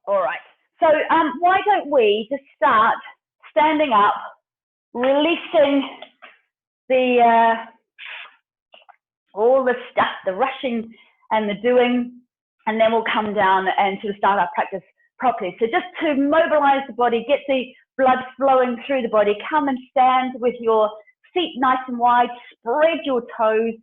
All right. So why don't we just start standing up, releasing the all the stuff, the rushing and the doing, and then we'll come down and sort of start our practice properly. So just to mobilize the body, get the blood flowing through the body, come and stand with your feet nice and wide, spread your toes,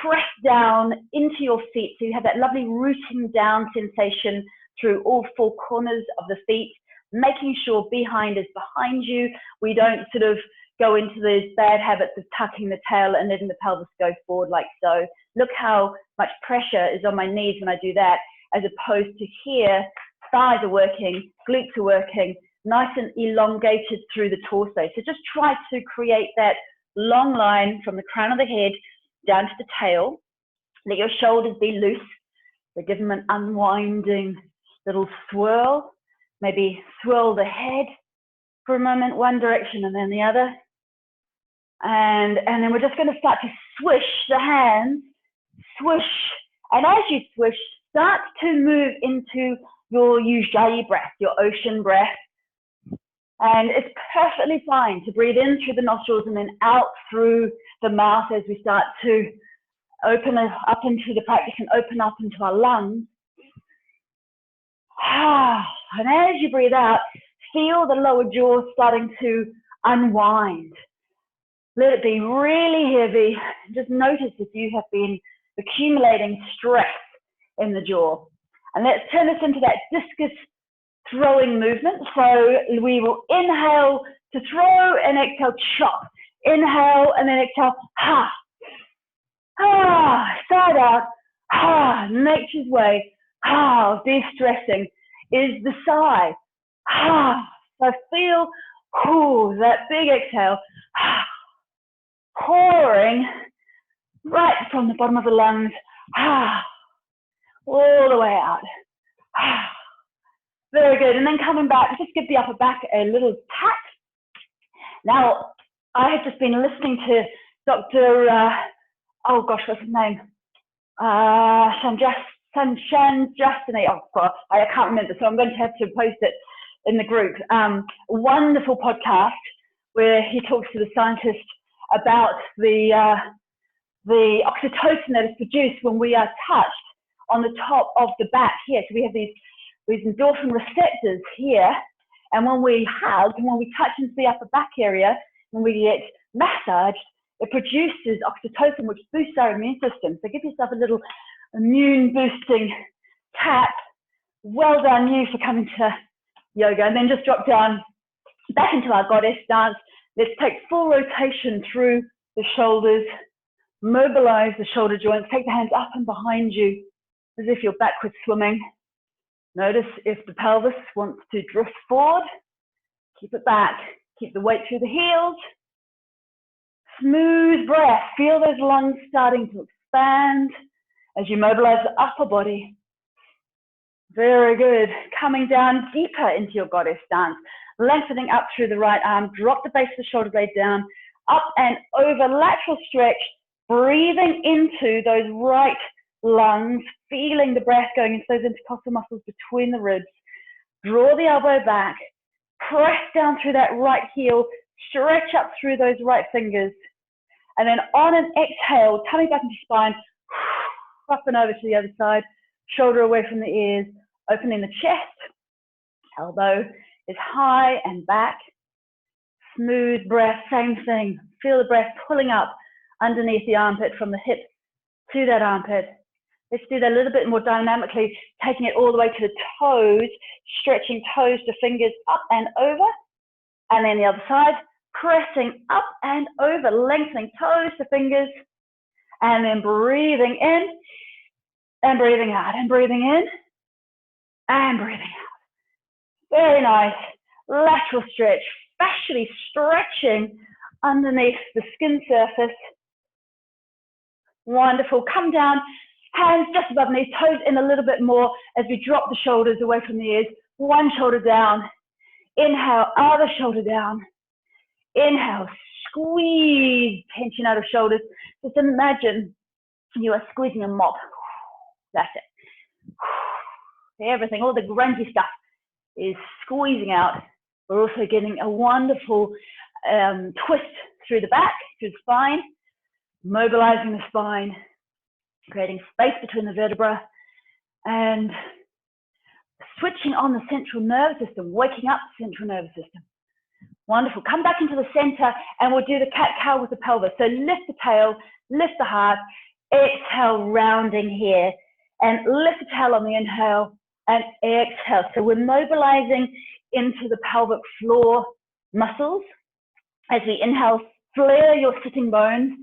press down into your feet so you have that lovely rooting down sensation through all four corners of the feet, making sure behind is behind you. We don't sort of go into those bad habits of tucking the tail and letting the pelvis go forward like so. Look how much pressure is on my knees when I do that, as opposed to here, thighs are working, glutes are working, nice and elongated through the torso. So just try to create that long line from the crown of the head down to the tail. Let your shoulders be loose. So give them an unwinding little swirl. Maybe swirl the head for a moment, one direction and then the other. And then we're just going to start to swish the hands, swish. And as you swish, start to move into your Ujjayi breath, your ocean breath. And it's perfectly fine to breathe in through the nostrils and then out through the mouth as we start to open up into the practice and open up into our lungs. And as you breathe out, feel the lower jaw starting to unwind. Let it be really heavy. Just notice if you have been accumulating stress in the jaw. And let's turn this into that discus throwing movement. So we will inhale to throw and exhale, chop. Inhale and then exhale, ha. Side out, nature's way, de-stressing is the sigh. So feel that big exhale, pouring right from the bottom of the lungs, all the way out. Very good. And then coming back, just give the upper back a little tap. Now, I have just been listening to Dr. Oh gosh, what's his name? Shanjastani. Oh God, I can't remember. So I'm going to have to post it in the group. Wonderful podcast where he talks to the scientist about the oxytocin that is produced when we are touched on the top of the back here. So we have these endorphin receptors here, and when we hug, and when we touch into the upper back area, when we get massaged, it produces oxytocin, which boosts our immune system. So give yourself a little immune boosting tap. Well done you for coming to yoga. And then just drop down back into our goddess dance. Let's take full rotation through the shoulders. Mobilize the shoulder joints. Take the hands up and behind you as if you're backwards swimming. Notice if the pelvis wants to drift forward, keep it back. Keep the weight through the heels. Smooth breath. Feel those lungs starting to expand as you mobilize the upper body. Very good. Coming down deeper into your goddess stance. Lengthening up through the right arm. Drop the base of the shoulder blade down. Up and over. Lateral stretch. Breathing into those right lungs. Feeling the breath going into those intercostal muscles between the ribs. Draw the elbow back. Press down through that right heel. Stretch up through those right fingers. And then on an exhale, tummy back into spine. Up and over to the other side. Shoulder away from the ears. Opening the chest. Elbow is high and back. Smooth breath, same thing. Feel the breath pulling up underneath the armpit from the hip to that armpit. Let's do that a little bit more dynamically, taking it all the way to the toes, stretching toes to fingers up and over. And then the other side, pressing up and over, lengthening toes to fingers. And then breathing in and breathing out, and breathing in and breathing out. Very nice. Lateral stretch, fascially stretching underneath the skin surface. Wonderful. Come down, hands just above knees, toes in a little bit more as we drop the shoulders away from the ears. One shoulder down. Inhale, other shoulder down. Inhale, squeeze tension out of shoulders. Just imagine you are squeezing a mop. That's it. Everything, all the grungy stuff is squeezing out. We're also getting a wonderful twist through the back, through the spine, mobilizing the spine, creating space between the vertebra, and switching on the central nervous system, waking up the central nervous system. Wonderful. Come back into the center, and we'll do the cat-cow with the pelvis. So lift the tail, lift the heart, exhale, rounding here, and lift the tail on the inhale, and exhale. So we're mobilizing into the pelvic floor muscles. As we inhale, flare your sitting bones,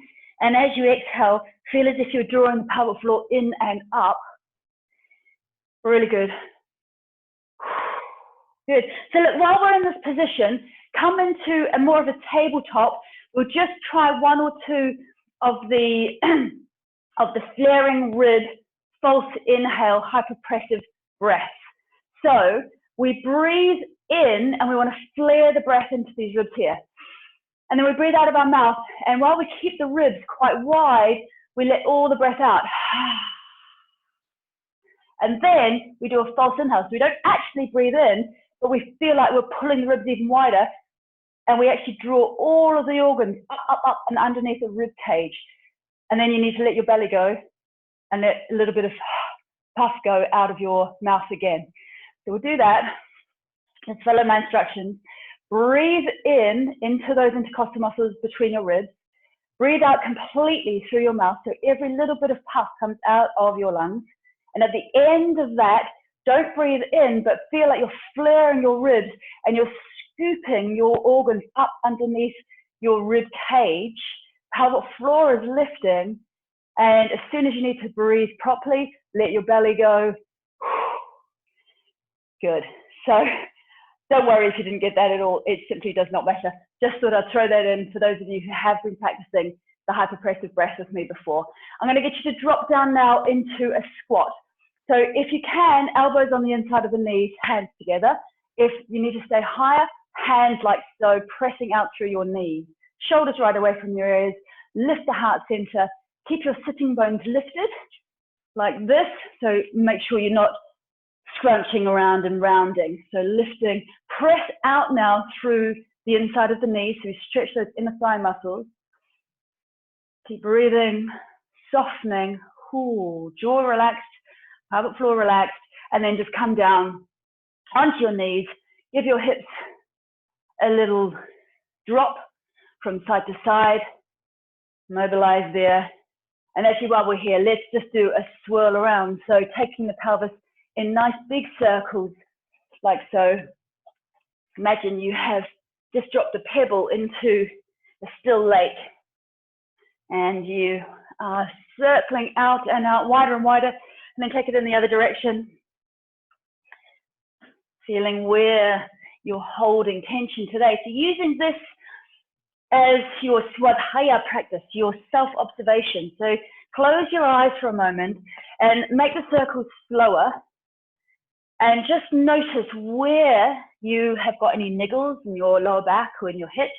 and as you exhale, feel as if you're drawing the pelvic floor in and up. Really good. Good. So look, while we're in this position, come into a more of a tabletop. We'll just try one or two of the flaring rib, false inhale, hyperpressive breaths. So we breathe in, and we want to flare the breath into these ribs here. And then we breathe out of our mouth, and while we keep the ribs quite wide, we let all the breath out. And then we do a false inhale. So we don't actually breathe in, but we feel like we're pulling the ribs even wider, and we actually draw all of the organs up, up, up, and underneath the rib cage. And then you need to let your belly go, and let a little bit of puff go out of your mouth again. So we'll do that. Let's follow my instructions. Breathe in into those intercostal muscles between your ribs. Breathe out completely through your mouth, so every little bit of puff comes out of your lungs. And at the end of that, don't breathe in, but feel like you're flaring your ribs, and you're scooping your organs up underneath your rib cage. Pelvic floor is lifting, and as soon as you need to breathe properly, let your belly go. Good. So don't worry if you didn't get that at all. It simply does not matter. Just thought I'd throw that in for those of you who have been practicing the hyperpressive breath with me before. I'm going to get you to drop down now into a squat. So if you can, elbows on the inside of the knees, hands together. If you need to stay higher, hands like so, pressing out through your knees. Shoulders right away from your ears. Lift the heart center. Keep your sitting bones lifted like this. So make sure you're not scrunching around and rounding. So lifting, press out now through the inside of the knee. So you stretch those inner thigh muscles. Keep breathing, softening, jaw relaxed, pelvic floor relaxed, and then just come down onto your knees. Give your hips a little drop from side to side. Mobilize there. And actually, while we're here, let's just do a swirl around. So taking the pelvis in nice big circles, like so. Imagine you have just dropped a pebble into a still lake, and you are circling out and out, wider and wider, and then take it in the other direction. Feeling where you're holding tension today. So using this as your swadhyaya practice, your self-observation. So close your eyes for a moment and make the circles slower, and just notice where you have got any niggles in your lower back or in your hips.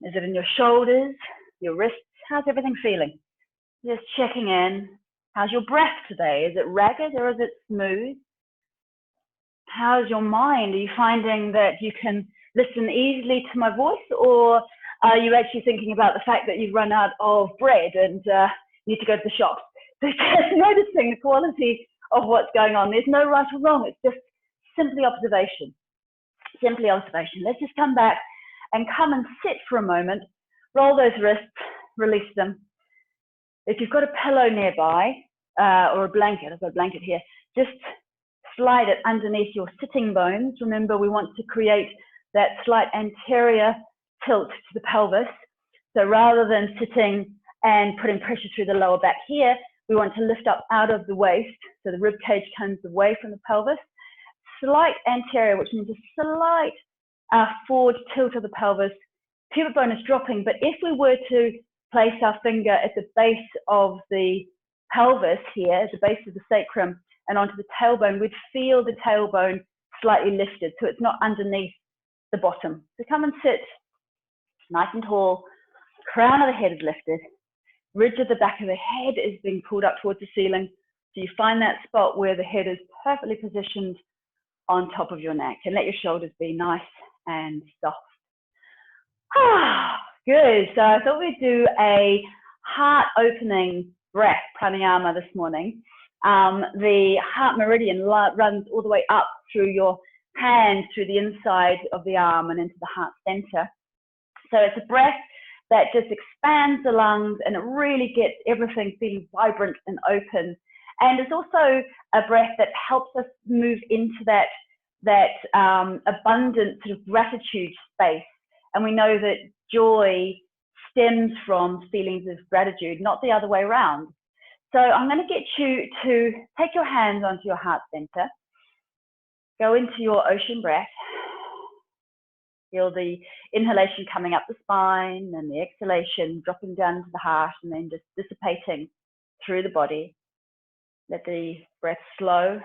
Is it in your shoulders, your wrists? How's everything feeling? Just checking in. How's your breath today? Is it ragged or is it smooth? How's your mind? Are you finding that you can listen easily to my voice, or are you actually thinking about the fact that you've run out of bread and need to go to the shops? So just noticing the quality of what's going on. There's no right or wrong. It's just simply observation. Simply observation. Let's just come back and come and sit for a moment. Roll those wrists, release them. If you've got a pillow nearby or a blanket, I've got a blanket here, just slide it underneath your sitting bones. Remember, we want to create that slight anterior tilt to the pelvis. So rather than sitting and putting pressure through the lower back here, we want to lift up out of the waist. So the rib cage comes away from the pelvis. Slight anterior, which means a slight forward tilt of the pelvis. Pubic bone is dropping, but if we were to place our finger at the base of the pelvis here, at the base of the sacrum, and onto the tailbone, we'd feel the tailbone slightly lifted, so it's not underneath the bottom. So come and sit nice and tall, crown of the head is lifted, ridge of the back of the head is being pulled up towards the ceiling. So you find that spot where the head is perfectly positioned on top of your neck, and let your shoulders be nice and soft. Good. So I thought we'd do a heart opening breath pranayama this morning. The heart meridian runs all the way up through your hand, through the inside of the arm and into the heart center. So it's a breath that just expands the lungs and it really gets everything feeling vibrant and open. And it's also a breath that helps us move into that abundant sort of gratitude space. And we know that joy stems from feelings of gratitude, not the other way around. So I'm going to get you to take your hands onto your heart center. Go into your ocean breath. Feel the inhalation coming up the spine and the exhalation dropping down into the heart and then just dissipating through the body. Let the breath slow.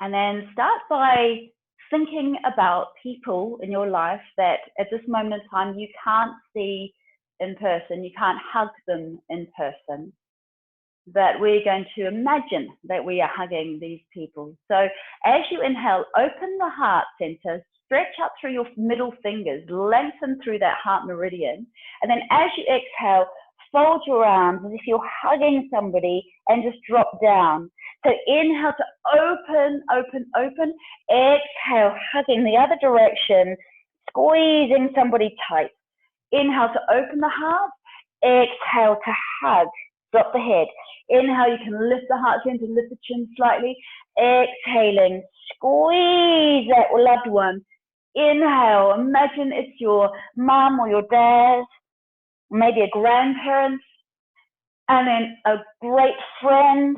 And then start by thinking about people in your life that at this moment in time you can't see in person, you can't hug them in person, but we're going to imagine that we are hugging these people. So as you inhale, open the heart center, stretch up through your middle fingers, lengthen through that heart meridian, and then as you exhale, fold your arms as if you're hugging somebody and just drop down. So inhale to open, open, open. Exhale, hugging the other direction, squeezing somebody tight. Inhale to open the heart. Exhale to hug. Drop the head. Inhale, you can lift the heart center, lift the chin slightly. Exhaling, squeeze that loved one. Inhale, imagine it's your mom or your dad, maybe a grandparent, and then a great friend.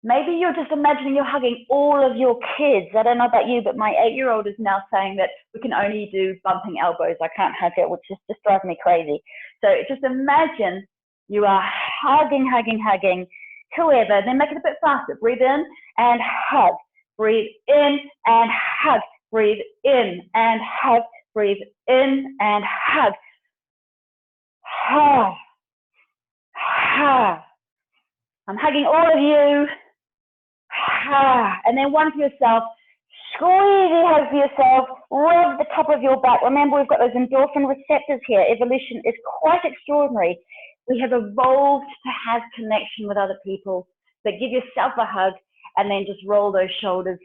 Maybe you're just imagining you're hugging all of your kids. I don't know about you, but my 8-year-old is now saying that we can only do bumping elbows. I can't hug it, which just drives me crazy. So just imagine you are hugging, hugging, hugging whoever. Then make it a bit faster. Breathe in and hug. Breathe in and hug. Breathe in and hug. Breathe in and hug. Ha. Ha. I'm hugging all of you. Ha. And then one for yourself. Squeezy hug for yourself. Rub the top of your back. Remember, we've got those endorphin receptors here. Evolution is quite extraordinary. We have evolved to have connection with other people. But give yourself a hug and then just roll those shoulders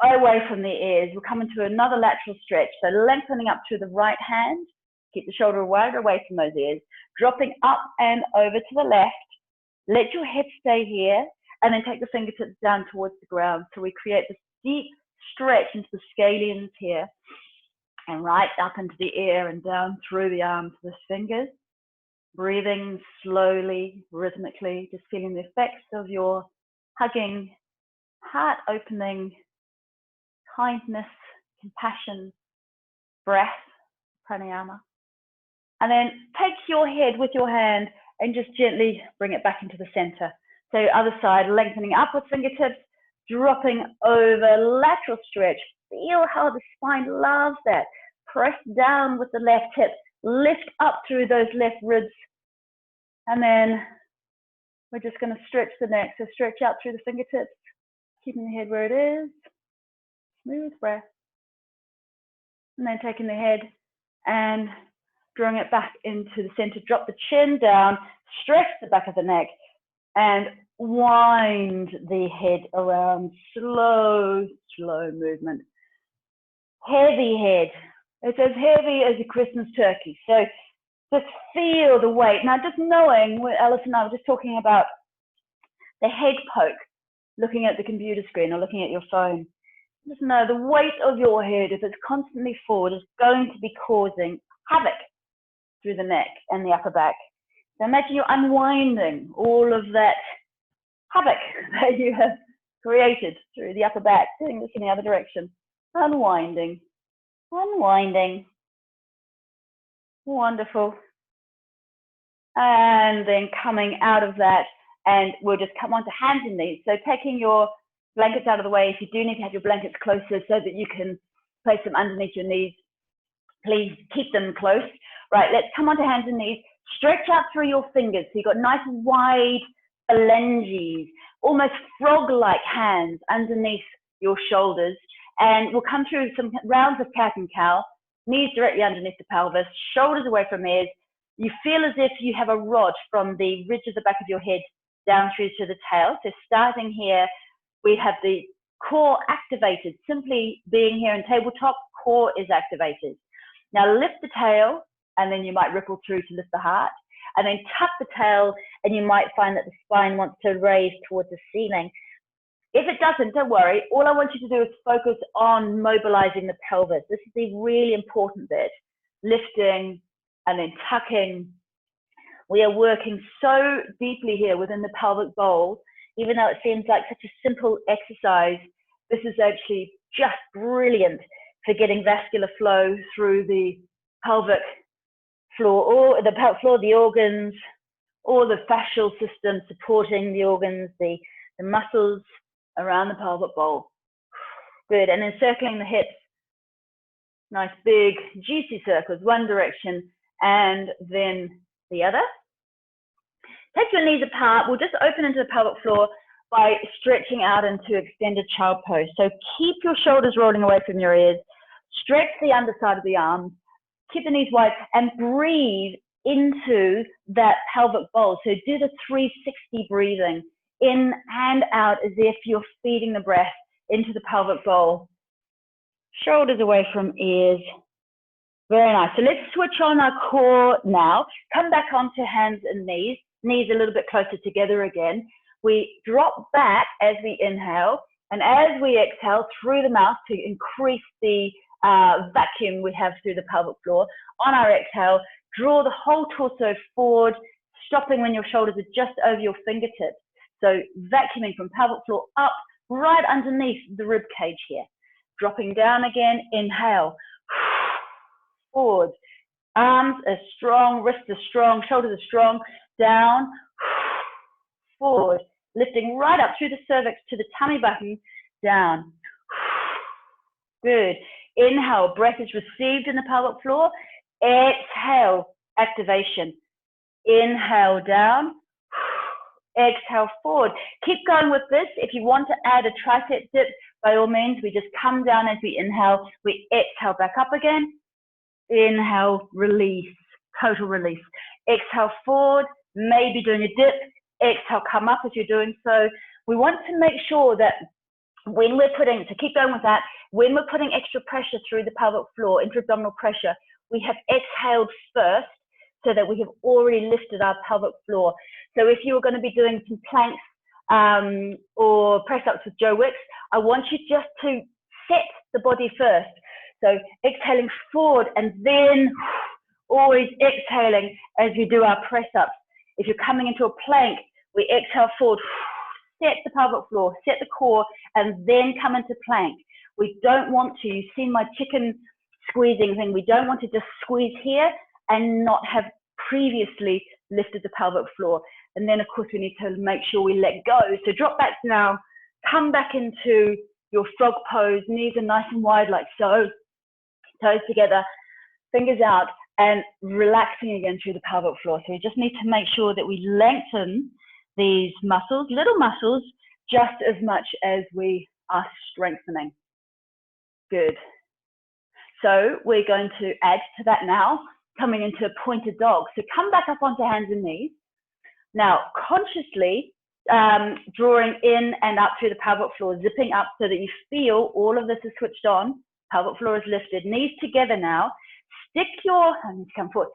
away from the ears. We'll come into another lateral stretch. So lengthening up through the right hand. Keep the shoulder wide away from those ears. Dropping up and over to the left. Let your head stay here. And then take the fingertips down towards the ground. So we create this deep stretch into the scalenes here. And right up into the ear and down through the arms with the fingers. Breathing slowly, rhythmically, just feeling the effects of your hugging, heart opening, kindness, compassion, breath, pranayama. And then take your head with your hand and just gently bring it back into the center. So other side, lengthening up with fingertips, dropping over, lateral stretch. Feel how the spine loves that. Press down with the left hip. Lift up through those left ribs. And then we're just going to stretch the neck. So stretch out through the fingertips, keeping the head where it is. Smooth breath. And then taking the head and drawing it back into the center. Drop the chin down, stretch the back of the neck, and wind the head around. Slow, slow movement. Heavy head. It's as heavy as a Christmas turkey. So just feel the weight. Now, just knowing, Alice and I were just talking about the head poke, looking at the computer screen or looking at your phone. Just know the weight of your head, if it's constantly forward, is going to be causing havoc through the neck and the upper back. So imagine you're unwinding all of that havoc that you have created through the upper back, doing this in the other direction. Unwinding, unwinding. Wonderful. And then coming out of that, and we'll just come onto hands and knees. So taking your blankets out of the way, if you do need to have your blankets closer so that you can place them underneath your knees, please keep them close. Right, let's come onto hands and knees. Stretch out through your fingers. So you've got nice wide phalanges. almost frog-like hands underneath your shoulders, and we'll come through some rounds of cat and cow, knees directly underneath the pelvis, shoulders away from ears. You feel as if you have a rod from the ridge of the back of your head down through to the tail. So starting here, we have the core activated. Simply being here in tabletop, core is activated. Now lift the tail, and then you might ripple through to lift the heart, and then tuck the tail, and you might find that the spine wants to raise towards the ceiling. If it doesn't, don't worry. All I want you to do is focus on mobilizing the pelvis. This is the really important bit. Lifting and then tucking. We are working so deeply here within the pelvic bowl. Even though it seems like such a simple exercise, this is actually just brilliant for getting vascular flow through the pelvic floor, or the pelvic floor, the organs, or the fascial system supporting the organs, the muscles around the pelvic bowl. Good. And then circling the hips, nice big juicy circles, one direction and then the other. Take your knees apart. We'll just open into the pelvic floor by stretching out into extended child pose. So keep your shoulders rolling away from your ears, stretch the underside of the arms, keep the knees wide, and breathe into that pelvic bowl. So do the 360 breathing, in and out, as if you're feeding the breath into the pelvic bowl. Shoulders away from ears. Very nice. So let's switch on our core now. Come back onto hands and knees. Knees a little bit closer together again. We drop back as we inhale, and as we exhale through the mouth to increase the vacuum we have through the pelvic floor. On our exhale, draw the whole torso forward, stopping when your shoulders are just over your fingertips. So vacuuming from pelvic floor up, right underneath the rib cage here. Dropping down again, inhale, forward. Arms are strong, wrists are strong, shoulders are strong, down, forward. Lifting right up through the cervix to the tummy button, down. Good. Inhale, breath is received in the pelvic floor. Exhale, activation. Inhale, down. Exhale, forward. Keep going with this. If you want to add a tricep dip, by all means, we just come down as we inhale. We exhale back up again. Inhale, release, total release. Exhale, forward, maybe doing a dip. Exhale, come up as you're doing so. We want to make sure that when we're putting, so keep going with that, when we're putting extra pressure through the pelvic floor, intra-abdominal pressure, we have exhaled first so that we have already lifted our pelvic floor. So if you were going to be doing some planks or press-ups with Joe Wicks, I want you just to set the body first. So exhaling forward and then always exhaling as we do our press-ups. If you're coming into a plank, we exhale forward, set the pelvic floor, set the core, and then come into plank. We don't want to, you've seen my chicken squeezing thing, we don't want to just squeeze here and not have previously lifted the pelvic floor. And then of course we need to make sure we let go. So drop back now, come back into your frog pose, knees are nice and wide like so, toes together, fingers out, and relaxing again through the pelvic floor. So we just need to make sure that we lengthen these muscles, little muscles, just as much as we are strengthening. Good. So we're going to add to that now, coming into a pointed dog. So come back up onto hands and knees. Now, consciously drawing in and up through the pelvic floor, zipping up so that you feel all of this is switched on. Pelvic floor is lifted. Knees together now. Stick your, I need to come forward,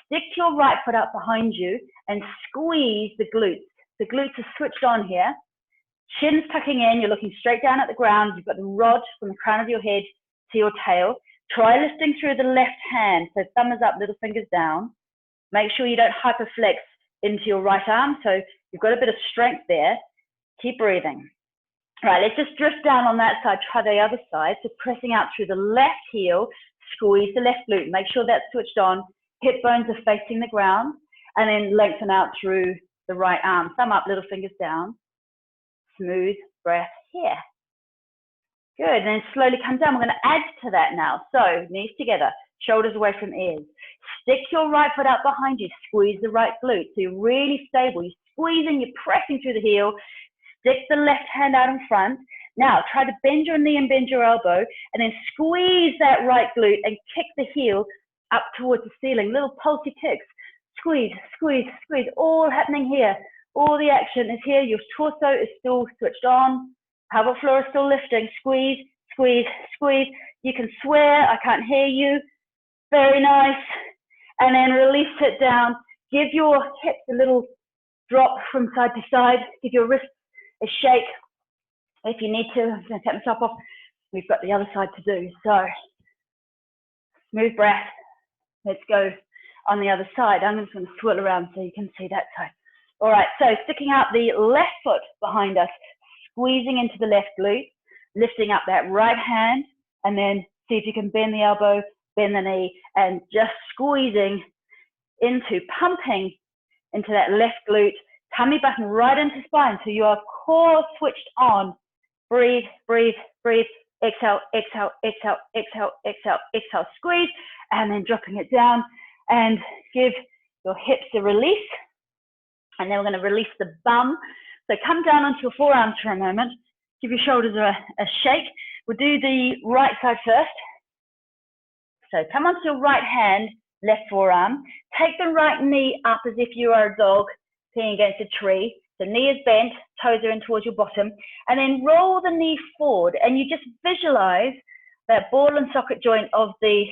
stick your right foot up behind you and squeeze the glutes. The glutes are switched on here. Chin's tucking in, you're looking straight down at the ground. You've got the rod from the crown of your head to your tail. Try lifting through the left hand. So thumb is up, little fingers down. Make sure you don't hyperflex into your right arm. So you've got a bit of strength there. Keep breathing. Right, let's just drift down on that side. Try the other side. So pressing out through the left heel, squeeze the left glute. Make sure that's switched on. Hip bones are facing the ground. And then lengthen out through the right arm. Thumb up, little fingers down. Smooth breath here. Good, and then slowly come down. We're going to add to that now. So knees together, shoulders away from ears. Stick your right foot out behind you. Squeeze the right glute. So you're really stable. You're squeezing, you're pressing through the heel. stick the left hand out in front. Now try to bend your knee and bend your elbow, and then squeeze that right glute and kick the heel up towards the ceiling. Little pulsy kicks. Squeeze, squeeze, squeeze. All happening here. All the action is here. Your torso is still switched on. Pelvic floor is still lifting. Squeeze, squeeze, squeeze. You can swear. I can't hear you. Very nice. And then release it down. Give your hips a little drop from side to side. Give your wrists a shake. If you need to, I'm going to take myself off. We've got the other side to do. So, smooth breath. Let's go on the other side. I'm just going to swirl around so you can see that side. All right, so sticking out the left foot behind us, squeezing into the left glute, lifting up that right hand, and then see if you can bend the elbow, bend the knee, and just squeezing into, pumping into that left glute, tummy button right into spine, so you are core switched on. Breathe, breathe, breathe. Exhale, exhale, exhale, exhale, exhale, exhale. Squeeze, and then dropping it down, and give your hips a release. And then we're going to release the bum. So come down onto your forearms for a moment. Give your shoulders a shake. We'll do the right side first. So come onto your right hand, left forearm. Take the right knee up as if you are a dog peeing against a tree. The knee is bent, toes are in towards your bottom, and then roll the knee forward, and you just visualize that ball and socket joint of the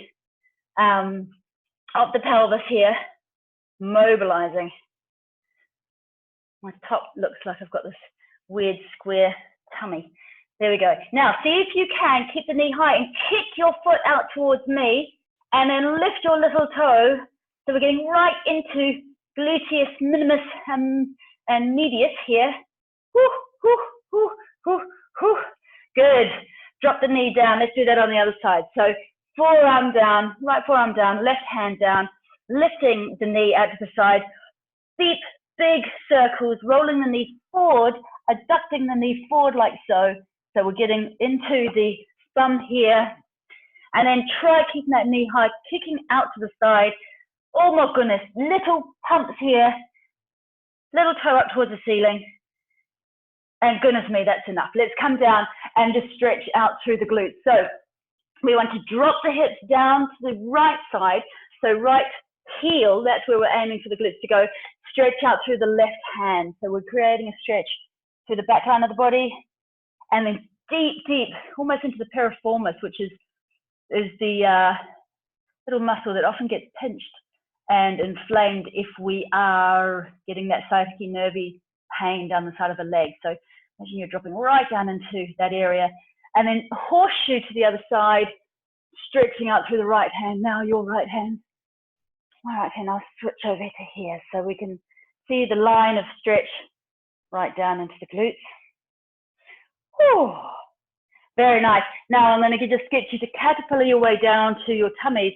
pelvis here, mobilizing. My top looks like I've got this weird square tummy. There we go. Now, see if you can keep the knee high and kick your foot out towards me, and then lift your little toe. So we're getting right into gluteus minimus and medius here. Whoo, whoo, whoo, whoo, whoo. Good. Drop the knee down. Let's do that on the other side. So forearm down, right forearm down, left hand down, lifting the knee out to the side. Deep, big circles, rolling the knee forward, adducting the knee forward like so. So we're getting into the thumb here. And then try keeping that knee high, kicking out to the side. Oh my goodness, little pumps here. Little toe up towards the ceiling. And goodness me, that's enough. Let's come down and just stretch out through the glutes. So we want to drop the hips down to the right side. So right heel, that's where we're aiming for the glutes to go. Stretch out through the left hand. So we're creating a stretch through the back line of the body. And then deep, deep, almost into the piriformis, which is the little muscle that often gets pinched and inflamed if we are getting that sciatic nervy pain down the side of the leg. So imagine you're dropping right down into that area, and then horseshoe to the other side, stretching out through the right hand. Now your right hand. My right hand, I'll switch over to here so we can see the line of stretch right down into the glutes. Whew. Very nice. Now I'm going to just get you to caterpillar your way down to your tummies.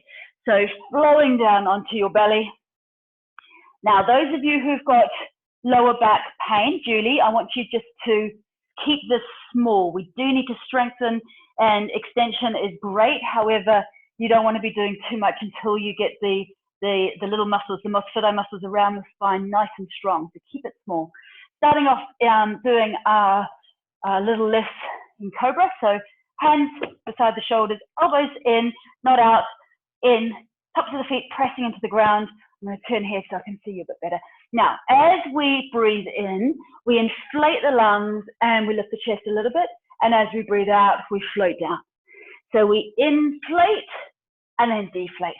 So flowing down onto your belly. Now, those of you who've got lower back pain, Julie, I want you just to keep this small. We do need to strengthen, and extension is great. However, you don't want to be doing too much until you get the little muscles, the mosfetti muscles around the spine nice and strong. So keep it small. Starting off doing our little lifts in cobra. So hands beside the shoulders, elbows in, not out, in, tops of the feet pressing into the ground. I'm going to turn here so I can see you a bit better. Now, as we breathe in, we inflate the lungs and we lift the chest a little bit. And as we breathe out, we float down. So we inflate and then deflate.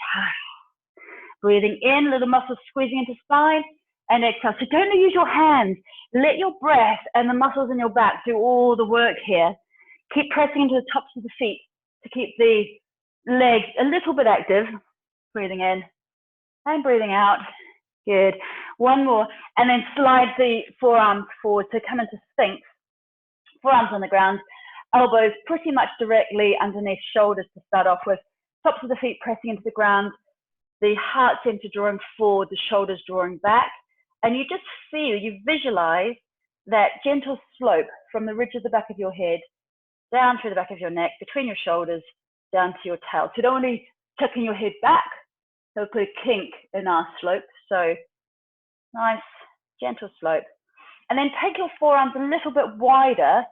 Breathing in, little muscles squeezing into spine, and exhale. So don't use your hands. Let your breath and the muscles in your back do all the work here. Keep pressing into the tops of the feet to keep the legs a little bit active. Breathing in and breathing out. Good. One more. And then slide the forearms forward. So come into Sphinx. Forearms on the ground. Elbows pretty much directly underneath shoulders to start off with. Tops of the feet pressing into the ground. The heart center drawing forward, the shoulders drawing back. And you just feel, you visualize that gentle slope from the ridge of the back of your head down through the back of your neck, between your shoulders, down to your tail. So you don't want to be tucking your head back. So put a kink in our slope. So nice, gentle slope. And then take your forearms a little bit wider,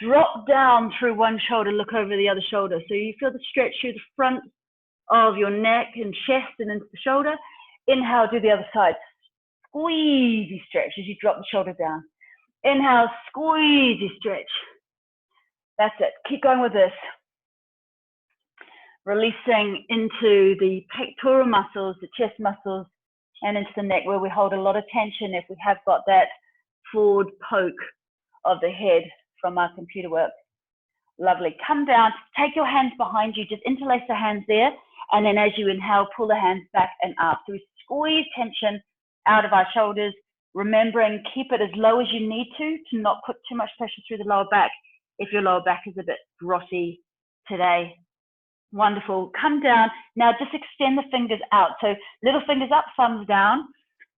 drop down through one shoulder, look over the other shoulder. So you feel the stretch through the front of your neck and chest and into the shoulder. Inhale, do the other side. Squeezy stretch as you drop the shoulder down. Inhale, squeezy stretch. That's it. Keep going with this. Releasing into the pectoral muscles, the chest muscles, and into the neck, where we hold a lot of tension if we have got that forward poke of the head from our computer work. Lovely. Come down, take your hands behind you, just interlace the hands there, and then as you inhale, pull the hands back and up. So we squeeze tension out of our shoulders, remembering keep it as low as you need to not put too much pressure through the lower back if your lower back is a bit grotty today. Wonderful. Come down. Now just extend the fingers out. So little fingers up, thumbs down.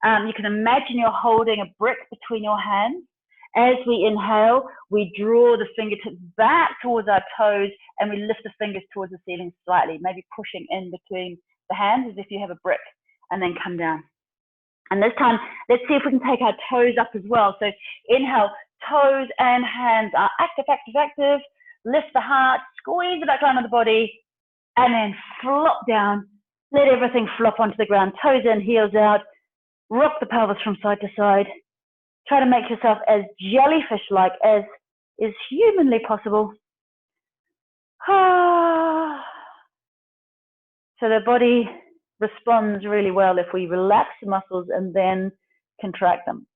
You can imagine you're holding a brick between your hands. As we inhale, we draw the fingertips back towards our toes and we lift the fingers towards the ceiling slightly, maybe pushing in between the hands as if you have a brick, and then come down. And this time, let's see if we can take our toes up as well. So inhale, toes and hands are active, active, active. Lift the heart, squeeze the back line of the body, and then flop down. Let everything flop onto the ground. Toes in, heels out. Rock the pelvis from side to side. Try to make yourself as jellyfish-like as is humanly possible. So the body responds really well if we relax the muscles and then contract them.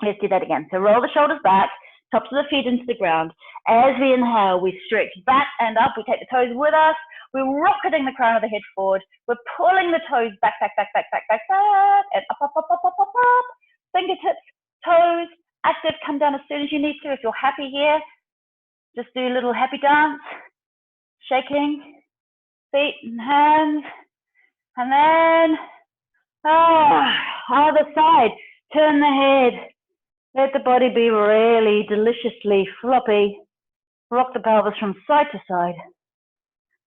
Let's do that again. So roll the shoulders back, tops of the feet into the ground. As we inhale, we stretch back and up. We take the toes with us. We're rocketing the crown of the head forward. We're pulling the toes back, back, back, back, back, back, back, and up, up, up, up, up, up, up. Fingertips, toes, active. Come down as soon as you need to. If you're happy here, just do a little happy dance, shaking feet and hands. And then, other side, turn the head. Let the body be really deliciously floppy. Rock the pelvis from side to side.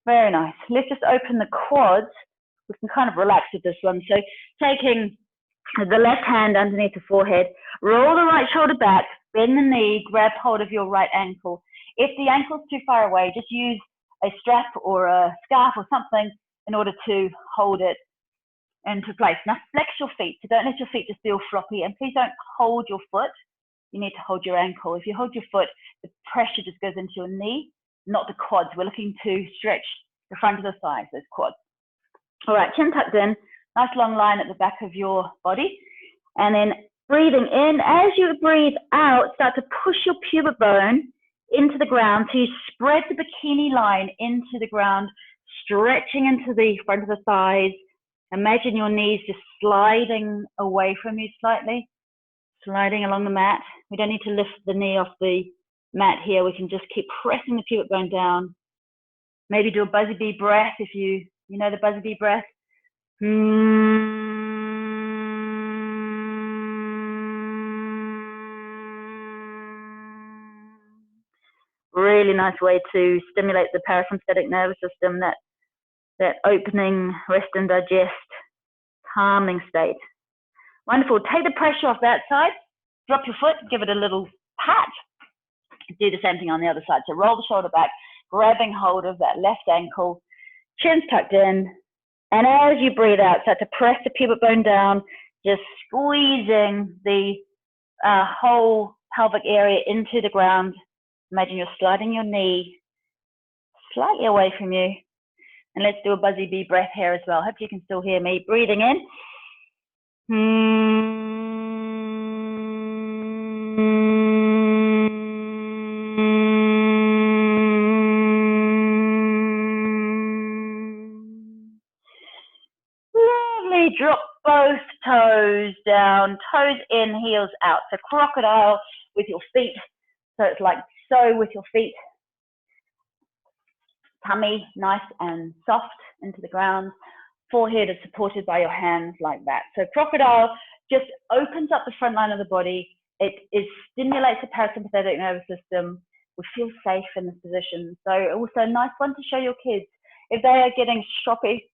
Very nice. Let's just open the quads. We can kind of relax with this one. So taking the left hand underneath the forehead, roll the right shoulder back, bend the knee, grab hold of your right ankle. If the ankle's too far away, just use a strap or a scarf or something in order to hold it into place. Now flex your feet. So don't let your feet just feel floppy, and please don't hold your foot. You need to hold your ankle. If you hold your foot, the pressure just goes into your knee, not the quads. We're looking to stretch the front of the thighs, those quads. All right, chin tucked in, nice long line at the back of your body. And then breathing in, as you breathe out, start to push your pubic bone into the ground. So you spread the bikini line into the ground, stretching into the front of the thighs. Imagine your knees just sliding away from you slightly, sliding along the mat. We don't need to lift the knee off the mat here. We can just keep pressing the pubic bone down. Maybe do a buzzy bee breath if you know the buzzy bee breath. Really nice way to stimulate the parasympathetic nervous system, that opening, rest and digest, calming state. Wonderful. Take the pressure off that side. Drop your foot, give it a little pat. Do the same thing on the other side. So roll the shoulder back, grabbing hold of that left ankle, chin's tucked in. And as you breathe out, start to press the pubic bone down, just squeezing the whole pelvic area into the ground. Imagine you're sliding your knee slightly away from you. And let's do a buzzy bee breath here as well. Hope you can still hear me. Breathing in. Lovely. Drop both toes down, toes in, heels out. So crocodile with your feet. So it's like so with your feet. Tummy nice and soft into the ground. Forehead is supported by your hands like that. So crocodile just opens up the front line of the body. It stimulates the parasympathetic nervous system. We feel safe in this position. So also a nice one to show your kids. If they are getting stroppy,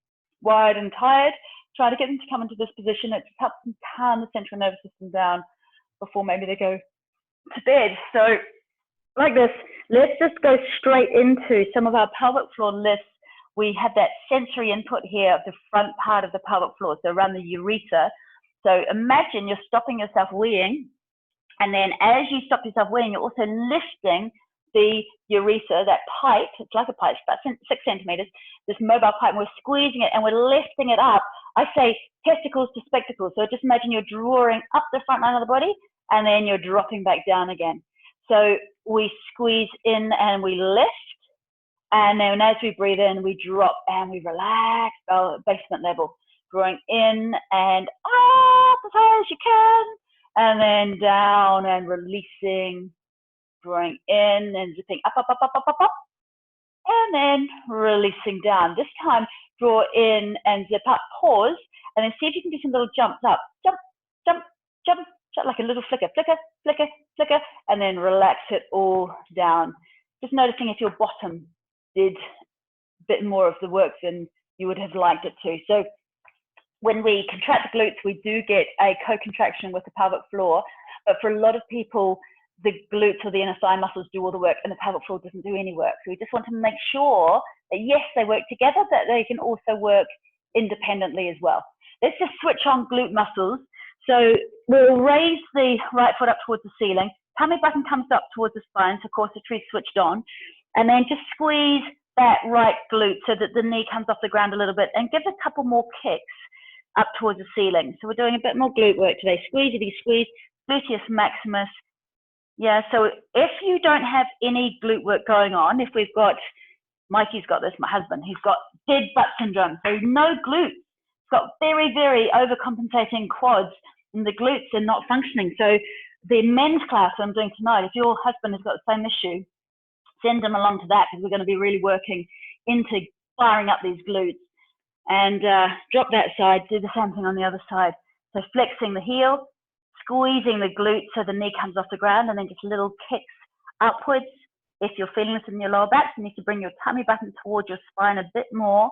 wired and tired, try to get them to come into this position. It helps them calm the central nervous system down before maybe they go to bed. So like this, let's just go straight into some of our pelvic floor lifts. We have that sensory input here of the front part of the pelvic floor, so around the urethra. So imagine you're stopping yourself weeing, and then as you stop yourself weeing, you're also lifting the urethra, that pipe. It's like a pipe, it's about 6 centimeters, this mobile pipe, and we're squeezing it and we're lifting it up. I say testicles to spectacles. So just imagine you're drawing up the front line of the body and then you're dropping back down again. So we squeeze in and we lift, and then as we breathe in, we drop and we relax our basement level, drawing in and up as high as you can, and then down and releasing, drawing in and zipping up, and then releasing down. This time, draw in and zip up, pause, and then see if you can do some little jumps up. Jump, jump, jump, jump, like a little flicker, flicker, flicker, flicker, and then relax it all down. Just noticing if your bottom did a bit more of the work than you would have liked it to. So when we contract the glutes, we do get a co-contraction with the pelvic floor, but for a lot of people, the glutes or the inner thigh muscles do all the work and the pelvic floor doesn't do any work. So we just want to make sure that yes, they work together, but they can also work independently as well. Let's just switch on glute muscles. So we'll raise the right foot up towards the ceiling. Tummy button comes up towards the spine, so corsetry switched on. And then just squeeze that right glute so that the knee comes off the ground a little bit, and give a couple more kicks up towards the ceiling. So we're doing a bit more glute work today. Squeeze, squeeze, gluteus maximus. Yeah, so if you don't have any glute work going on, if we've got, Mikey's got this, my husband, he's got dead butt syndrome, so no glutes. He's got very, very overcompensating quads, and the glutes are not functioning. So the men's class I'm doing tonight, if your husband has got the same issue, send them along to that, because we're going to be really working into firing up these glutes. And drop that side, do the same thing on the other side. So flexing the heel, squeezing the glute so the knee comes off the ground, and then just little kicks upwards. If you're feeling this in your lower back, you need to bring your tummy button towards your spine a bit more.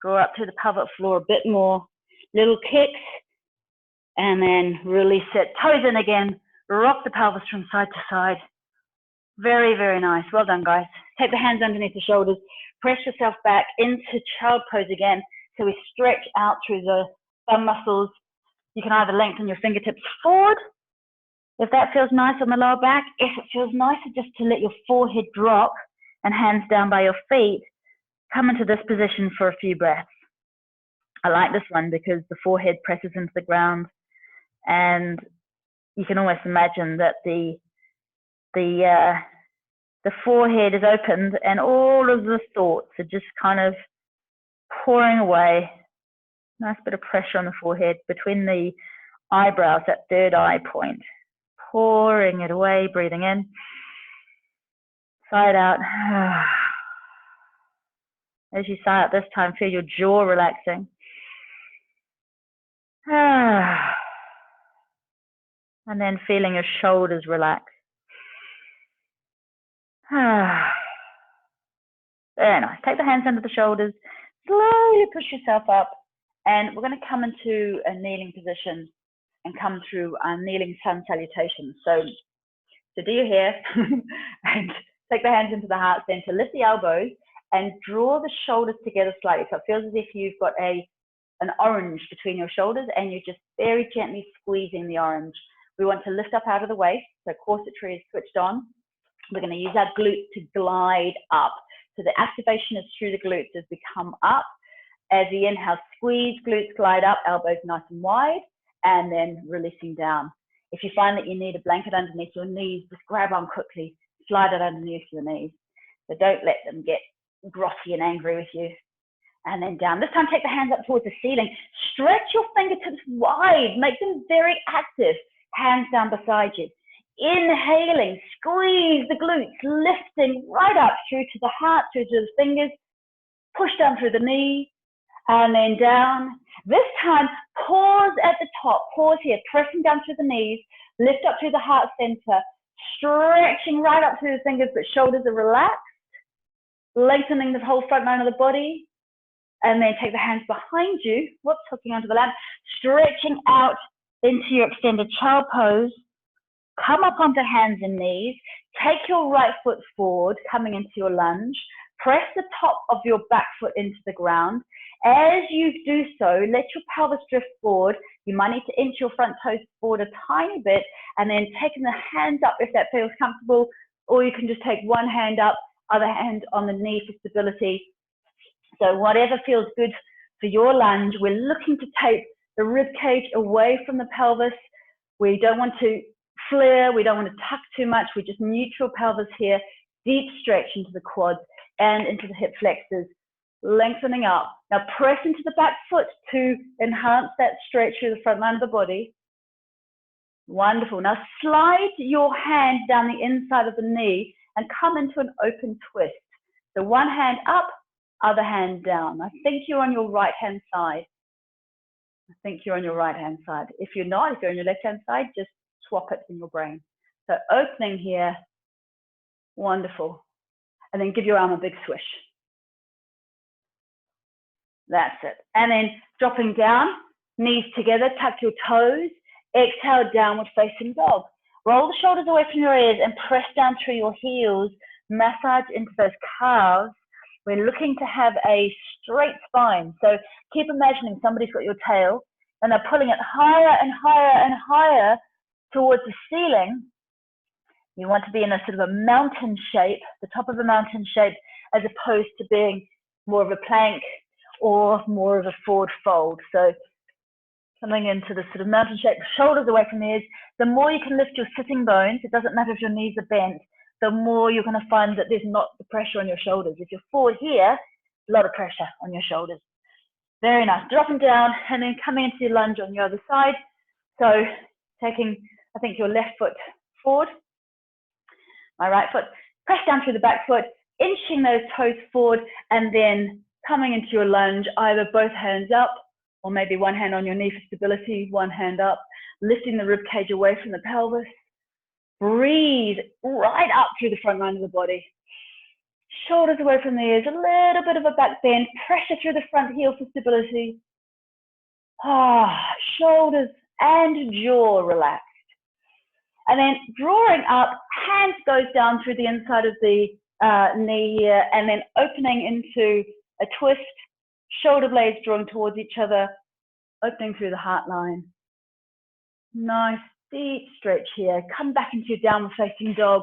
Draw up to the pelvic floor a bit more. Little kicks, and then release it. Toes in again. Rock the pelvis from side to side. Very, very nice. Well done, guys. Take the hands underneath the shoulders. Press yourself back into child pose again. So we stretch out through the thumb muscles. You can either lengthen your fingertips forward, if that feels nice on the lower back. If it feels nicer just to let your forehead drop and hands down by your feet, come into this position for a few breaths. I like this one because the forehead presses into the ground, and you can almost imagine that the forehead is opened and all of the thoughts are just kind of pouring away. Nice bit of pressure on the forehead between the eyebrows, that third eye point. Pouring it away, breathing in. Sigh it out. As you sigh out this time, feel your jaw relaxing. And then feeling your shoulders relax. Very nice. Take the hands under the shoulders. Slowly push yourself up. And we're going to come into a kneeling position and come through our kneeling sun salutation. So do your hair and take the hands into the heart center. Lift the elbows and draw the shoulders together slightly. So it feels as if you've got an orange between your shoulders, and you're just very gently squeezing the orange. We want to lift up out of the waist. So corsetry is switched on. We're going to use our glutes to glide up. So the activation is through the glutes as we come up. As we inhale, squeeze, glutes glide up, elbows nice and wide, and then releasing down. If you find that you need a blanket underneath your knees, just grab on quickly, slide it underneath your knees. So don't let them get grotty and angry with you. And then down. This time, take the hands up towards the ceiling. Stretch your fingertips wide. Make them very active. Hands down beside you. Inhaling, squeeze the glutes, lifting right up through to the heart, through to the fingers. Push down through the knee, and then down. This time, pause at the top. Pause here, pressing down through the knees. Lift up through the heart center. Stretching right up through the fingers, but shoulders are relaxed. Lengthening the whole front line of the body. And then take the hands behind you. Whoops, hooking onto the lamp. Stretching out into your extended child pose. Come up onto hands and knees. Take your right foot forward, coming into your lunge. Press the top of your back foot into the ground. As you do so, let your pelvis drift forward. You might need to inch your front toes forward a tiny bit, and then taking the hands up if that feels comfortable, or you can just take one hand up, other hand on the knee for stability. So whatever feels good for your lunge, we're looking to take the rib cage away from the pelvis. We don't want to flare, we don't want to tuck too much, we just neutral pelvis here, deep stretch into the quads and into the hip flexors, lengthening up. Now press into the back foot to enhance that stretch through the front line of the body. Wonderful. Now slide your hand down the inside of the knee and come into an open twist. So one hand up, other hand down. I think you're on your right hand side. If you're not, if you're on your left hand side, just swap it in your brain. So opening here, wonderful. And then give your arm a big swish. That's it. And then dropping down, knees together, tuck your toes, exhale, downward facing dog. Roll the shoulders away from your ears and press down through your heels, massage into those calves. We're looking to have a straight spine. So keep imagining somebody's got your tail and they're pulling it higher and higher and higher towards the ceiling. You want to be in a sort of a mountain shape, the top of a mountain shape, as opposed to being more of a plank or more of a forward fold. So coming into the sort of mountain shape, shoulders away from the ears. The more you can lift your sitting bones, it doesn't matter if your knees are bent, the more you're going to find that there's not the pressure on your shoulders. If you're forward here, a lot of pressure on your shoulders. Very nice. Dropping down and then coming into your lunge on the other side. So taking, I think, your left foot forward, my right foot, press down through the back foot, inching those toes forward, and then coming into your lunge, either both hands up, or maybe one hand on your knee for stability, one hand up, lifting the rib cage away from the pelvis. Breathe right up through the front line of the body. Shoulders away from the ears, a little bit of a back bend, pressure through the front heel for stability. Shoulders and jaw relaxed. And then drawing up, hands goes down through the inside of the knee here, and then opening into a twist, shoulder blades drawing towards each other, opening through the heart line. Nice deep stretch here. Come back into your downward facing dog.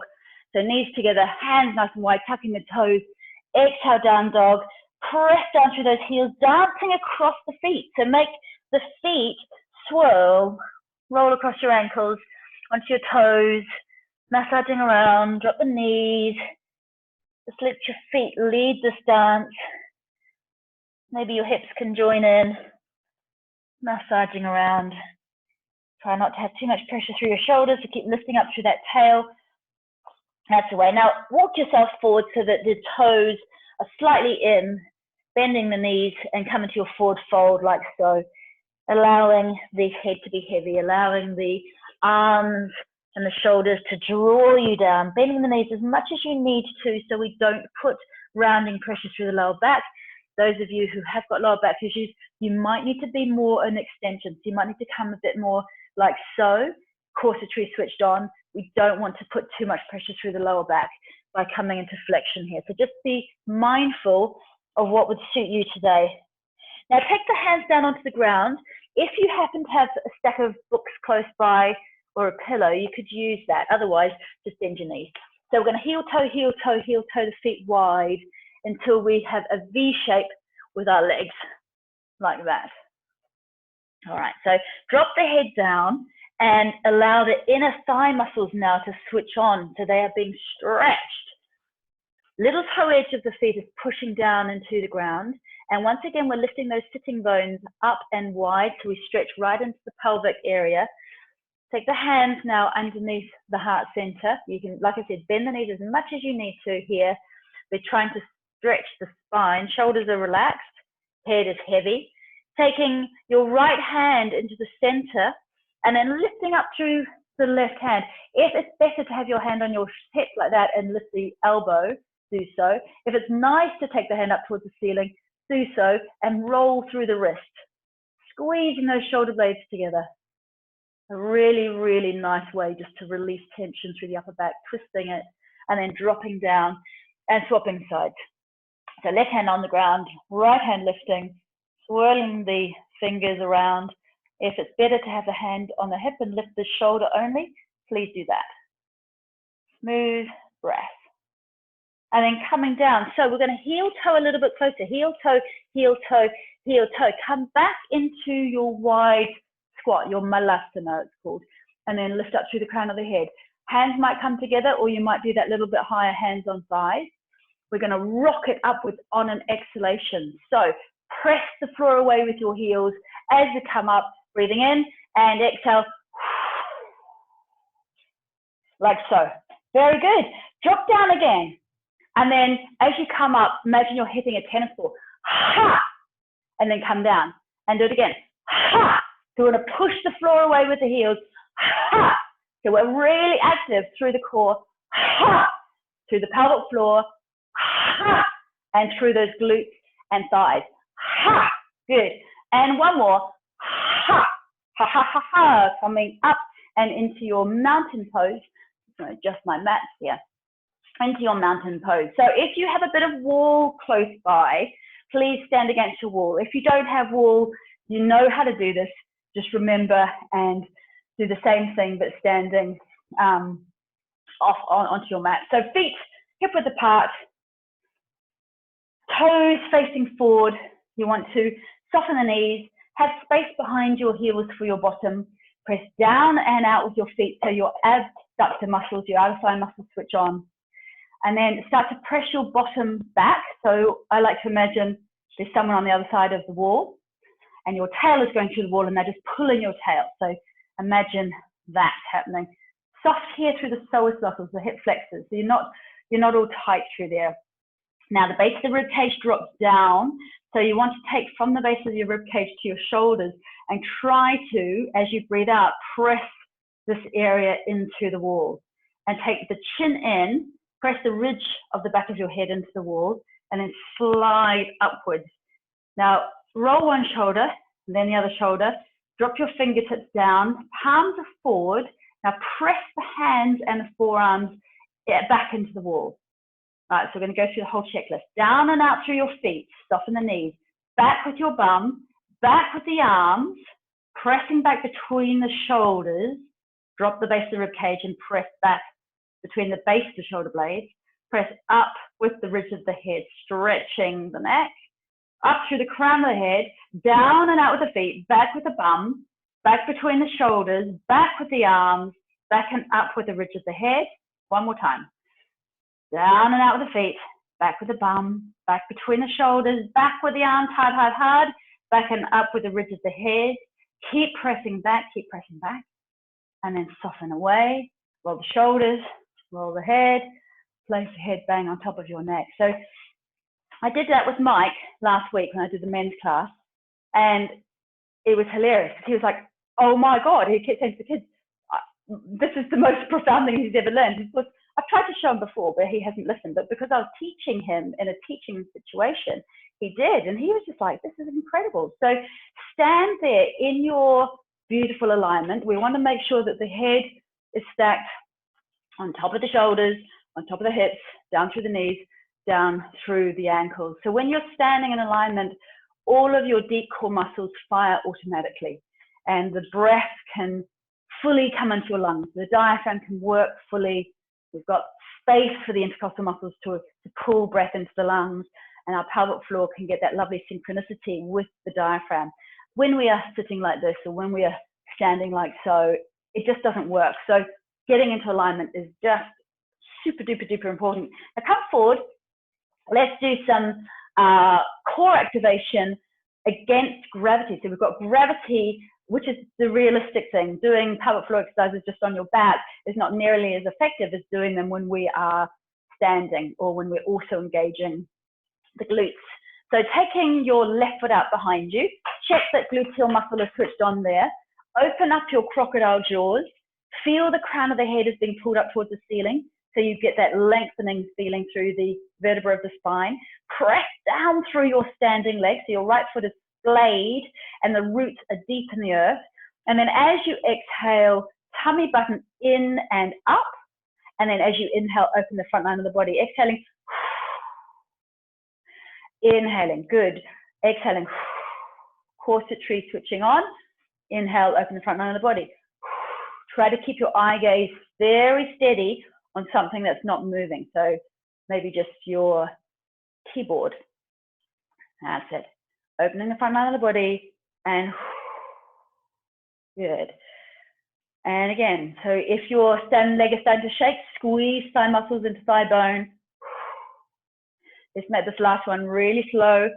So knees together, hands nice and wide, tucking the toes. Exhale, down dog. Press down through those heels, dancing across the feet. So make the feet swirl, roll across your ankles, onto your toes, massaging around, drop the knees. Just let your feet lead this dance. Maybe your hips can join in, massaging around. Try not to have too much pressure through your shoulders, so keep lifting up through that tail. That's the way. Now walk yourself forward so that the toes are slightly in, bending the knees and come into your forward fold like so, allowing the head to be heavy, allowing the arms and the shoulders to draw you down, bending the knees as much as you need to so we don't put rounding pressure through the lower back. Those of you who have got lower back issues, you might need to be more an extension. So you might need to come a bit more like so, corsetory switched on. We don't want to put too much pressure through the lower back by coming into flexion here. So just be mindful of what would suit you today. Now take the hands down onto the ground. If you happen to have a stack of books close by or a pillow, you could use that. Otherwise, just bend your knees. So we're going to heel toe, heel toe, heel toe the feet wide until we have a V shape with our legs, like that. All right, so drop the head down and allow the inner thigh muscles now to switch on, so they are being stretched. Little toe edge of the feet is pushing down into the ground. And once again, we're lifting those sitting bones up and wide, so we stretch right into the pelvic area. Take the hands now underneath the heart center. You can, like I said, bend the knees as much as you need to here. We're trying to stretch the spine. Shoulders are relaxed, head is heavy. Taking your right hand into the center and then lifting up through the left hand. If it's better to have your hand on your hip like that and lift the elbow, do so. If it's nice to take the hand up towards the ceiling, do so and roll through the wrist, squeezing those shoulder blades together. A really, really nice way just to release tension through the upper back, twisting it, and then dropping down and swapping sides. So left hand on the ground, right hand lifting, swirling the fingers around. If it's better to have the hand on the hip and lift the shoulder only, please do that. Smooth breath. And then coming down. So we're going to heel toe a little bit closer. Heel toe, heel toe, heel toe. Come back into your wide squat, your malasana it's called. And then lift up through the crown of the head. Hands might come together, or you might do that little bit higher, hands on thighs. We're going to rock it upwards on an exhalation. So press the floor away with your heels as you come up, breathing in and exhale. Like so. Very good. Drop down again. And then as you come up, imagine you're hitting a tennis ball. Ha! And then come down. And do it again. Ha! So we're going to push the floor away with the heels. Ha! So we're really active through the core. Ha! Through the pelvic floor. Ha! And through those glutes and thighs. Ha! Good. And one more. Ha! Ha ha ha ha. Coming up and into your mountain pose. I'm going to adjust my mat here. Into your mountain pose. So if you have a bit of wall close by, please stand against your wall. If you don't have wall, you know how to do this. Just remember and do the same thing, but standing onto your mat. So feet hip width apart, toes facing forward. You want to soften the knees, have space behind your heels for your bottom. Press down and out with your feet so your abductor muscles, your outer thigh muscles switch on. And then start to press your bottom back. So I like to imagine there's someone on the other side of the wall and your tail is going through the wall and they're just pulling your tail. So imagine that happening. Soft here through the psoas muscles, the hip flexors. So you're not all tight through there. Now the base of the rib cage drops down. So you want to take from the base of your rib cage to your shoulders and try to, as you breathe out, press this area into the wall and take the chin in. Press the ridge of the back of your head into the wall and then slide upwards. Now, roll one shoulder, then the other shoulder. Drop your fingertips down, palms are forward. Now, press the hands and the forearms back into the wall. All right, so we're going to go through the whole checklist. Down and out through your feet, soften the knees. Back with your bum, back with the arms, pressing back between the shoulders. Drop the base of the rib cage and press back between the base of the shoulder blades, press up with the ridge of the head, stretching the neck, up through the crown of the head, down and out with the feet, back with the bum, back between the shoulders, back with the arms, back and up with the ridge of the head. One more time. Down and out with the feet, back with the bum, back between the shoulders, back with the arms, hard, hard, hard, back and up with the ridge of the head. Keep pressing back, and then soften away. Roll the shoulders. Roll the head, place the head bang on top of your neck. So I did that with Mike last week when I did the men's class, and it was hilarious. He was like, oh my God, he kept saying to the kids, this is the most profound thing he's ever learned. He was, I've tried to show him before, but he hasn't listened. But because I was teaching him in a teaching situation, he did. And he was just like, this is incredible. So stand there in your beautiful alignment. We want to make sure that the head is stacked on top of the shoulders, on top of the hips, down through the knees, down through the ankles. So when you're standing in alignment, all of your deep core muscles fire automatically, and the breath can fully come into your lungs. The diaphragm can work fully. We've got space for the intercostal muscles to pull breath into the lungs, and our pelvic floor can get that lovely synchronicity with the diaphragm. When we are sitting like this, or when we are standing like so, it just doesn't work. So getting into alignment is just super duper duper important. Now come forward. Let's do some core activation against gravity. So we've got gravity, which is the realistic thing. Doing pelvic floor exercises just on your back is not nearly as effective as doing them when we are standing or when we're also engaging the glutes. So taking your left foot out behind you, check that gluteal muscle is switched on there. Open up your crocodile jaws. Feel the crown of the head is being pulled up towards the ceiling, so you get that lengthening feeling through the vertebra of the spine. Press down through your standing leg, so your right foot is splayed and the roots are deep in the earth. And then as you exhale, tummy button in and up. And then as you inhale, open the front line of the body. Exhaling. Inhaling. Good. Exhaling. Corset tree switching on. Inhale, open the front line of the body. Try to keep your eye gaze very steady on something that's not moving. So maybe just your keyboard. That's it. Opening the front line of the body and good. And again, so if your standing leg is starting to shake, squeeze thigh muscles into thigh bone. Let's make this last one really slow.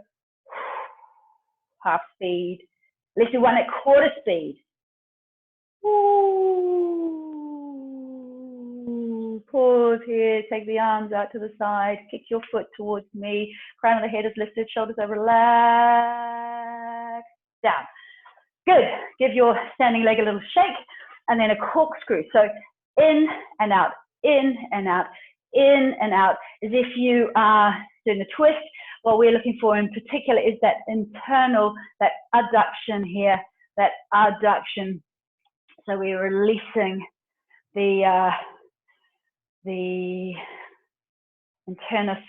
Half speed. Let's do one at quarter speed. Ooh. Pause here, take the arms out to the side, kick your foot towards me, crown of the head is lifted, shoulders are relaxed, down. Good, give your standing leg a little shake, and then a corkscrew. So in and out, in and out, in and out, as if you are doing a twist. What we're looking for in particular is that internal, that adduction here, that adduction. So we're releasing the internus,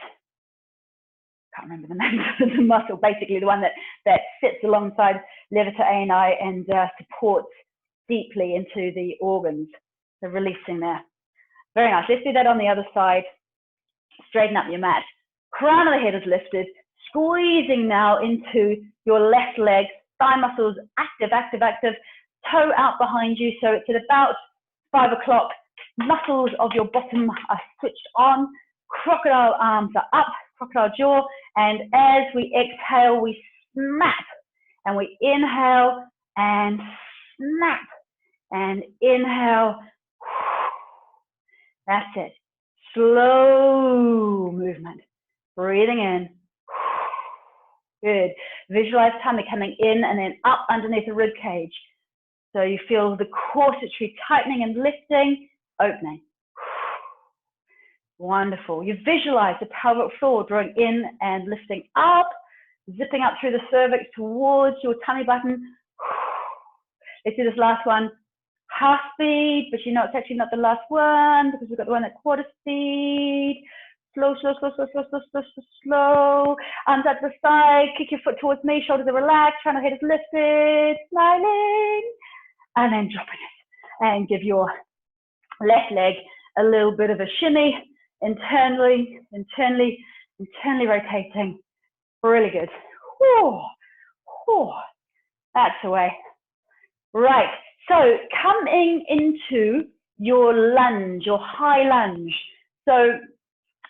can't remember the name of the muscle, basically the one that sits alongside levator ani and supports deeply into the organs. So releasing there. Very nice. Let's do that on the other side. Straighten up your mat. Crown of the head is lifted. Squeezing now into your left leg. Thigh muscles active, active, active. Toe out behind you. So it's at about 5 o'clock. Muscles of your bottom are switched on. Crocodile arms are up. Crocodile jaw. And as we exhale, we snap. And we inhale and snap. And inhale. That's it. Slow movement. Breathing in. Good. Visualize tummy coming in and then up underneath the rib cage. So you feel the corset tree tightening and lifting, opening. Wonderful. You visualize the pelvic floor drawing in and lifting up, zipping up through the cervix towards your tummy button. Let's do this last one. Half speed, but you know it's actually not the last one because we've got the one at quarter speed. Slow, slow, slow, slow, slow, slow, slow, slow, slow. Arms out to the side, kick your foot towards me, shoulders are relaxed, crown of head is lifted, smiling, and then dropping it. And give your left leg a little bit of a shimmy, internally, internally, internally rotating. Really good. Whew. Whew. That's the way. Right. So coming into your lunge, your high lunge. So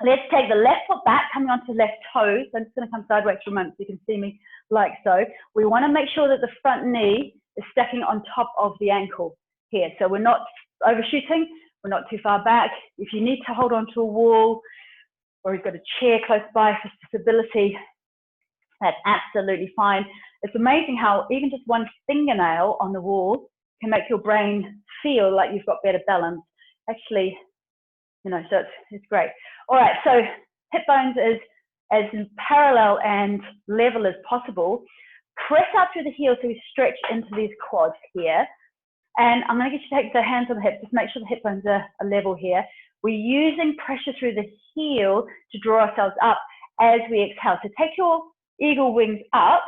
let's take the left foot back, coming onto the left toes. I'm just going to come sideways for a moment so you can see me like so. We want to make sure that the front knee is stacking on top of the ankle here. So we're not overshooting, we're not too far back. If you need to hold on to a wall or you've got a chair close by for stability, that's absolutely fine. It's amazing how even just one fingernail on the wall can make your brain feel like you've got better balance. Actually, you know, so it's great. All right, so hip bones is as parallel and level as possible. Press out through the heels so we stretch into these quads here. And I'm going to get you to take the hands on the hips, just make sure the hip bones are level here. We're using pressure through the heel to draw ourselves up as we exhale. So take your eagle wings up,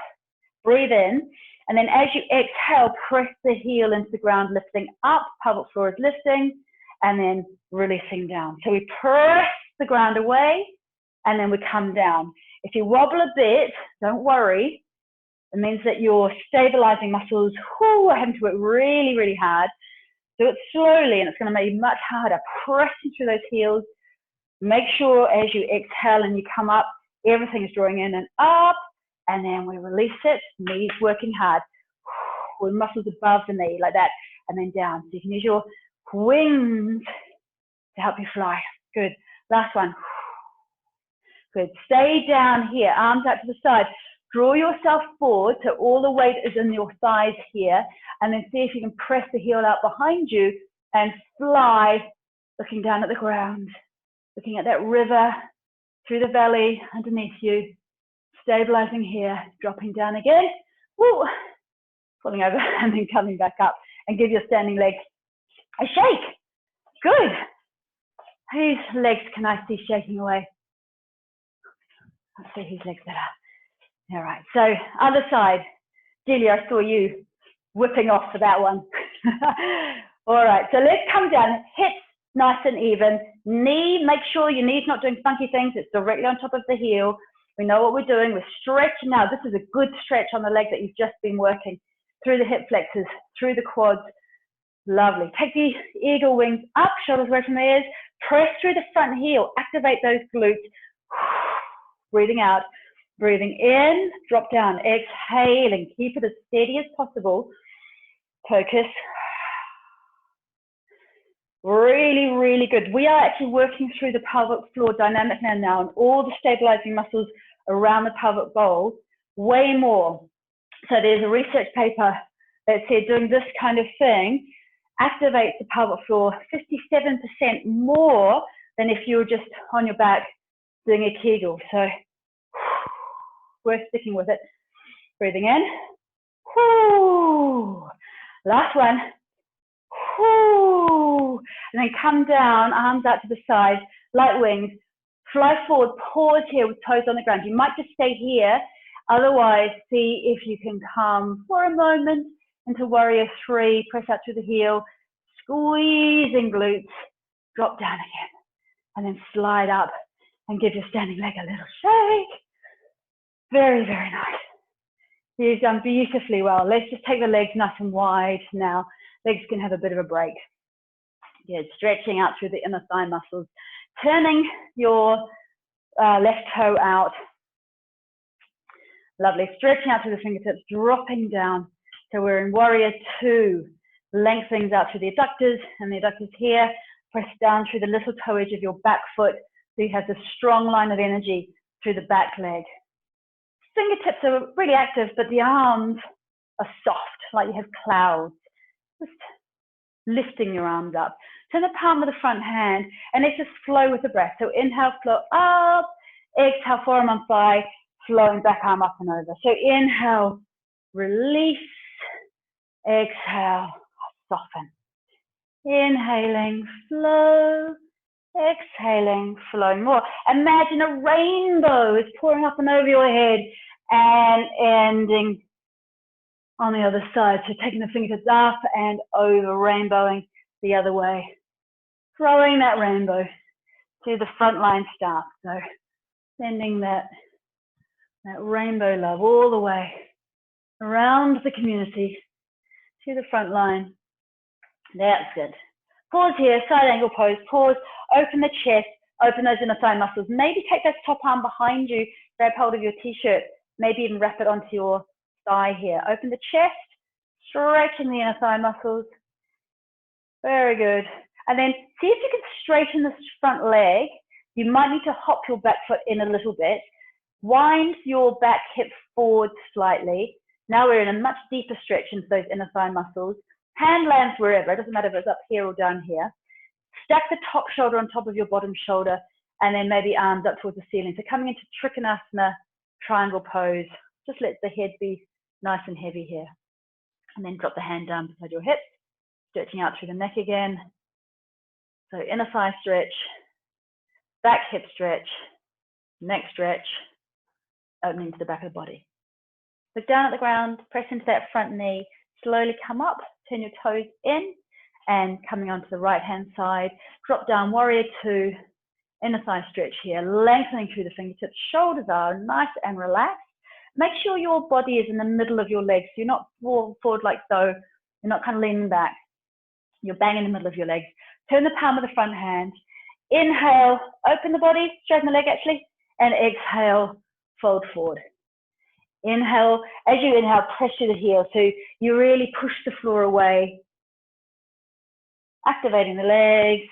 breathe in, and then as you exhale, press the heel into the ground, lifting up, pelvic floor is lifting, and then releasing down. So we press the ground away, and then we come down. If you wobble a bit, don't worry. It means that your stabilizing muscles are having to work really, really hard. Do it slowly, and it's going to make it much harder. Pressing through those heels. Make sure as you exhale and you come up, everything is drawing in and up, and then we release it. Knees working hard. With muscles above the knee, like that, and then down. So you can use your wings to help you fly. Good. Last one. Good. Stay down here, arms out to the side. Draw yourself forward so all the weight is in your thighs here, and then see if you can press the heel out behind you and fly, looking down at the ground, looking at that river through the valley underneath you, stabilizing here, dropping down again, woo, falling over and then coming back up. and give your standing leg a shake. Good. Whose legs can I see shaking away? Let's see whose legs that are. All right, so other side. Julia, I saw you whipping off for that one. All right, so let's come down, hips nice and even. Knee, make sure your knee's not doing funky things. It's directly on top of the heel. We know what we're doing. We're stretching now. This is a good stretch on the leg that you've just been working through the hip flexors, through the quads. Lovely. Take the eagle wings up, shoulders away from the ears. Press through the front heel. Activate those glutes. Breathing out. Breathing in. Drop down. Exhaling. Keep it as steady as possible. Focus. Really, really good. We are actually working through the pelvic floor dynamic now and all the stabilizing muscles around the pelvic bowl, way more. So there's a research paper that said doing this kind of thing activates the pelvic floor 57% more than if you were just on your back doing a Kegel. So worth sticking with it. Breathing in. Last one. And then come down, arms out to the side, light wings, fly forward, pause here with toes on the ground. You might just stay here, otherwise see if you can come for a moment into warrior three, press out through the heel, squeezing glutes, drop down again, and then slide up and give your standing leg a little shake. Very, very nice. You've done beautifully well. Let's just take the legs nice and wide now. Legs can have a bit of a break. Good, stretching out through the inner thigh muscles. Turning your left toe out. Lovely, stretching out through the fingertips, dropping down. So we're in warrior two. Length things out through the adductors, and the adductors here. Press down through the little toe edge of your back foot, so you have this strong line of energy through the back leg. Fingertips are really active, but the arms are soft, like you have clouds. Just lifting your arms up. Turn the palm of the front hand, and let's just flow with the breath. So inhale, flow up. Exhale, forearm on thigh, flowing back arm up and over. So inhale, release. Exhale, soften. Inhaling, flow. Exhaling, flowing more. Imagine a rainbow is pouring up and over your head and ending on the other side. So taking the fingertips up and over, rainbowing the other way. Throwing that rainbow to the front line staff. So sending that rainbow love all the way around the community to the front line. That's good. Pause here, side angle pose, pause, open the chest, open those inner thigh muscles. Maybe take that top arm behind you, grab hold of your t-shirt, maybe even wrap it onto your thigh here. Open the chest, stretching the inner thigh muscles. Very good. And then see if you can straighten the front leg. You might need to hop your back foot in a little bit. Wind your back hip forward slightly. Now we're in a much deeper stretch into those inner thigh muscles. Hand lands wherever, it doesn't matter if it's up here or down here. Stack the top shoulder on top of your bottom shoulder, and then maybe arms up towards the ceiling. So coming into Trikonasana, triangle pose. Just let the head be nice and heavy here. And then drop the hand down beside your hips, stretching out through the neck again. So inner thigh stretch, back hip stretch, neck stretch, opening to the back of the body. Look down at the ground, press into that front knee, slowly come up, turn your toes in, and coming onto the right hand side, drop down, warrior two, inner thigh stretch here, lengthening through the fingertips, shoulders are nice and relaxed. Make sure your body is in the middle of your legs, so you're not forward like so, you're not kind of leaning back, you're bang in the middle of your legs. Turn the palm of the front hand, inhale, open the body, straighten the leg actually, and exhale, fold forward. Inhale, as you inhale, press to the heel, so you really push the floor away, activating the legs,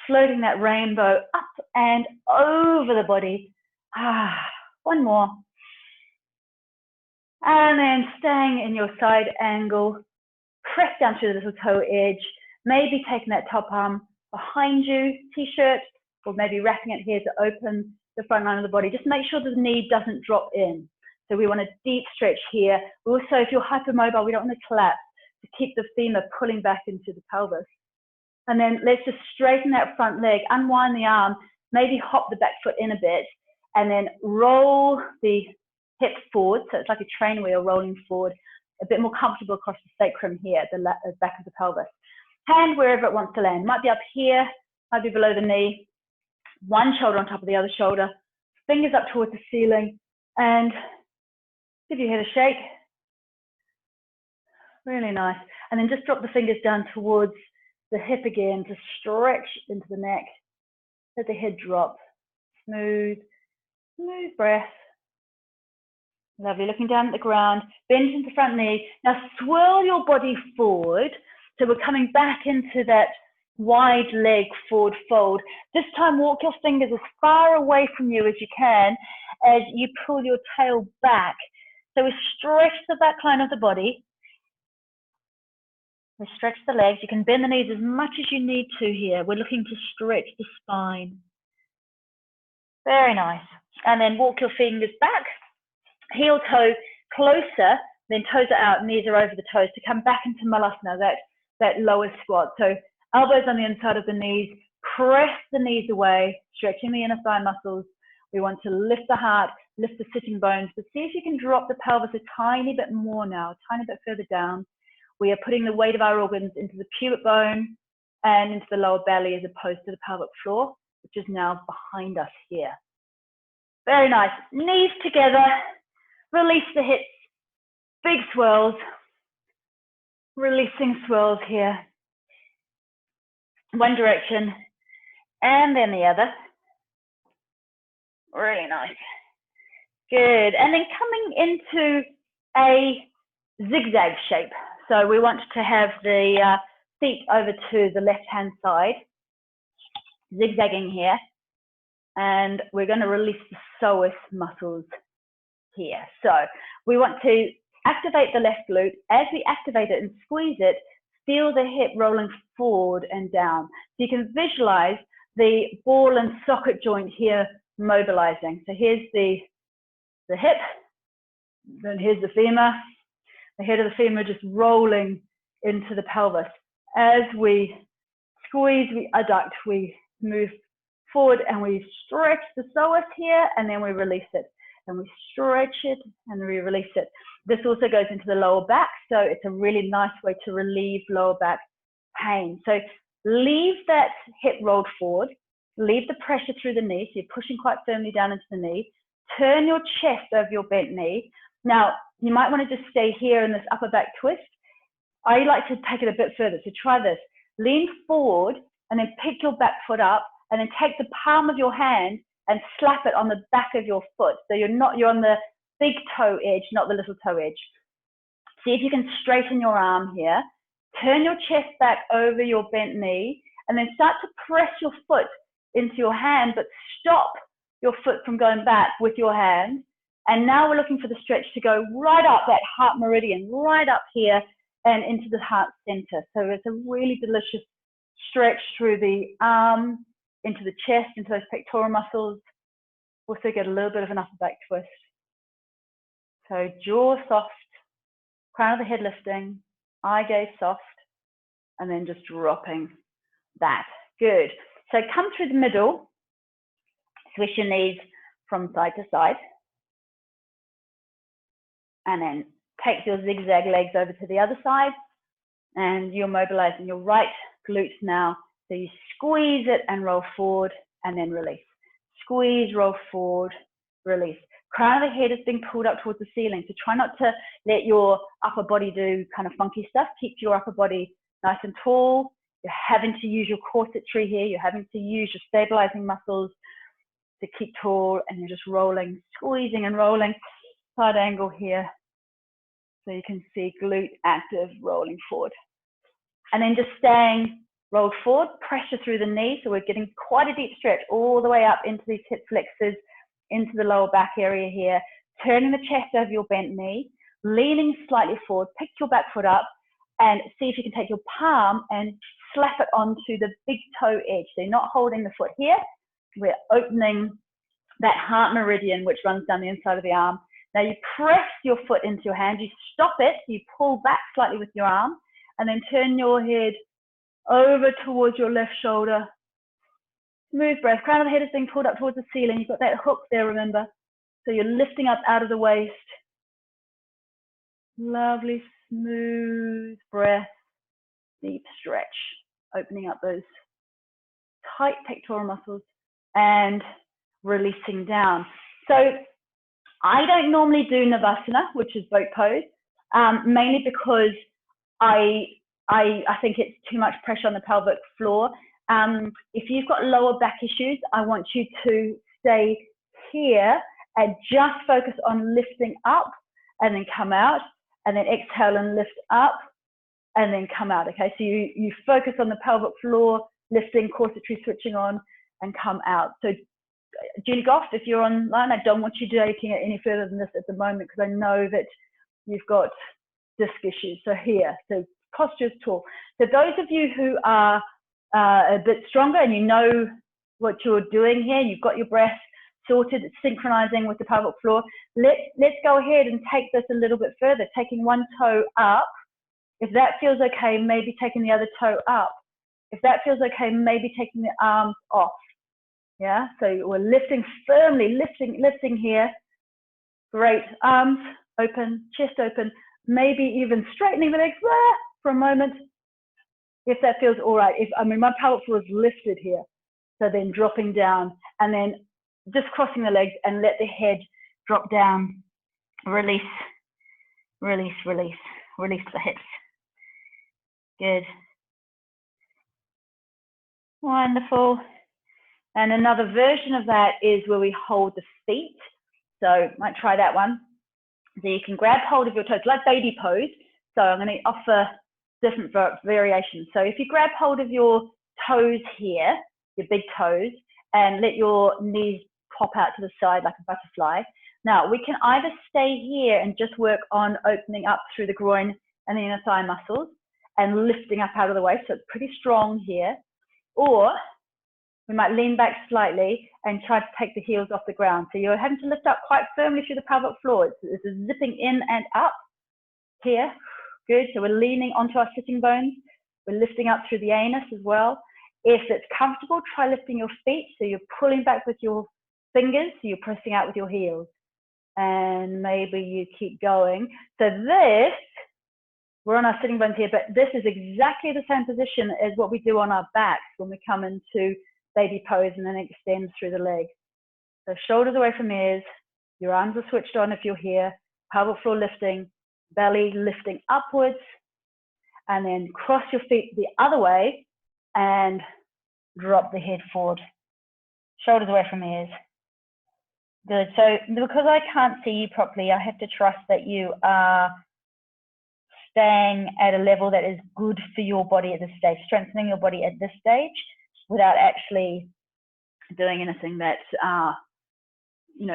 floating that rainbow up and over the body. One more. And then staying in your side angle, press down through the little toe edge, maybe taking that top arm behind you, t-shirt, or maybe wrapping it here to open the front line of the body. Just make sure the knee doesn't drop in. So we want a deep stretch here. Also, if you're hypermobile, we don't want to collapse. to keep the femur pulling back into the pelvis. And then let's just straighten that front leg, unwind the arm, maybe hop the back foot in a bit, and then roll the hip forward. So it's like a train wheel rolling forward, a bit more comfortable across the sacrum here at the back of the pelvis. Hand wherever it wants to land. Might be up here, might be below the knee. One shoulder on top of the other shoulder. Fingers up towards the ceiling. And give your head a shake. Really nice. And then just drop the fingers down towards the hip again to stretch into the neck. Let the head drop. Smooth, smooth breath. Lovely. Looking down at the ground. Bend into the front knee. Now swirl your body forward. So we're coming back into that wide leg forward fold. This time walk your fingers as far away from you as you can as you pull your tail back. So we stretch the back line of the body. We stretch the legs. You can bend the knees as much as you need to here. We're looking to stretch the spine. Very nice. And then walk your fingers back. Heel toe closer, then toes are out, knees are over the toes to come back into Malasana, that lower squat. So elbows on the inside of the knees, press the knees away, stretching the inner thigh muscles. We want to lift the heart, lift the sitting bones, but see if you can drop the pelvis a tiny bit more now, a tiny bit further down. We are putting the weight of our organs into the pubic bone and into the lower belly as opposed to the pelvic floor, which is now behind us here. Very nice. Knees together, release the hips, big swirls, releasing swirls here. One direction and then the other. Really nice. Good. And then coming into a zigzag shape. So we want to have the feet over to the left-hand side, zigzagging here. And we're going to release the psoas muscles here. So we want to activate the left glute. As we activate it and squeeze it, feel the hip rolling forward and down. So you can visualize the ball and socket joint here mobilizing. So here's the hip, then here's the femur, the head of the femur just rolling into the pelvis. As we squeeze, we adduct, we move forward and we stretch the psoas here and then we release it. And we stretch it and we release it. This also goes into the lower back, so it's a really nice way to relieve lower back pain. So leave that hip rolled forward, leave the pressure through the knee, so you're pushing quite firmly down into the knee. Turn your chest over your bent knee. Now, you might want to just stay here in this upper back twist. I like to take it a bit further, so try this. Lean forward and then pick your back foot up and then take the palm of your hand and slap it on the back of your foot. So you're on the big toe edge, not the little toe edge. See if you can straighten your arm here. Turn your chest back over your bent knee and then start to press your foot into your hand, but stop your foot from going back with your hand. And now we're looking for the stretch to go right up that heart meridian, right up here and into the heart center. So it's a really delicious stretch through the arm, into the chest, into those pectoral muscles. Also get a little bit of an upper back twist. So jaw soft, crown of the head lifting, eye gaze soft, and then just dropping that. Good. So come through the middle, swish your knees from side to side, and then take your zigzag legs over to the other side, and you're mobilizing your right glute now. So you squeeze it and roll forward and then release. Squeeze, roll forward, release. Crown of the head is being pulled up towards the ceiling. So try not to let your upper body do kind of funky stuff. Keep your upper body nice and tall. You're having to use your corsetry here. You're having to use your stabilizing muscles to keep tall, and you're just rolling, squeezing and rolling. Side angle here. So you can see glute active, rolling forward. And then just staying rolled forward, pressure through the knee. So we're getting quite a deep stretch all the way up into these hip flexors, into the lower back area here. Turning the chest over your bent knee, leaning slightly forward, pick your back foot up and see if you can take your palm and slap it onto the big toe edge. So you're not holding the foot here. We're opening that heart meridian, which runs down the inside of the arm. Now you press your foot into your hand, you stop it, you pull back slightly with your arm, and then turn your head over towards your left shoulder. Smooth breath. Crown of the head is being pulled up towards the ceiling. You've got that hook there, remember? So you're lifting up out of the waist. Lovely, smooth breath. Deep stretch. Opening up those tight pectoral muscles and releasing down. So I don't normally do Navasana, which is boat pose, mainly because I think it's too much pressure on the pelvic floor. If you've got lower back issues, I want you to stay here and just focus on lifting up and then come out, and then exhale and lift up and then come out. Okay, so you focus on the pelvic floor, lifting, corsetory switching on, and come out. So Julie Goff, if you're online, I don't want you taking it any further than this at the moment, because I know that you've got disc issues. So here, so posture is tall. So those of you who are a bit stronger and you know what you're doing here, you've got your breath sorted, synchronizing with the pelvic floor, let's go ahead and take this a little bit further, taking one toe up. If that feels okay, maybe taking the other toe up. If that feels okay, maybe taking the arms off. Yeah, so we're lifting firmly, lifting here. Great, arms open, chest open, maybe even straightening the legs there for a moment, if that feels all right. My pelvic floor is lifted here, so then dropping down and then just crossing the legs and let the head drop down. Release, release, release, release the hips. Good. Wonderful. And another version of that is where we hold the feet. So might try that one. So you can grab hold of your toes, like baby pose. So I'm going to offer different variations. So if you grab hold of your toes here, your big toes, and let your knees pop out to the side like a butterfly. Now we can either stay here and just work on opening up through the groin and the inner thigh muscles and lifting up out of the way. So it's pretty strong here. Or we might lean back slightly and try to take the heels off the ground. So you're having to lift up quite firmly through the pelvic floor. It's a zipping in and up here. Good. So we're leaning onto our sitting bones. We're lifting up through the anus as well. If it's comfortable, try lifting your feet. So you're pulling back with your fingers. So you're pressing out with your heels. And maybe you keep going. So this, we're on our sitting bones here, but this is exactly the same position as what we do on our backs when we come into baby pose and then extend through the legs. So shoulders away from ears, your arms are switched on if you're here, pelvic floor lifting, belly lifting upwards, and then cross your feet the other way and drop the head forward. Shoulders away from ears. Good. So because I can't see you properly, I have to trust that you are staying at a level that is good for your body at this stage, strengthening your body at this stage without actually doing anything that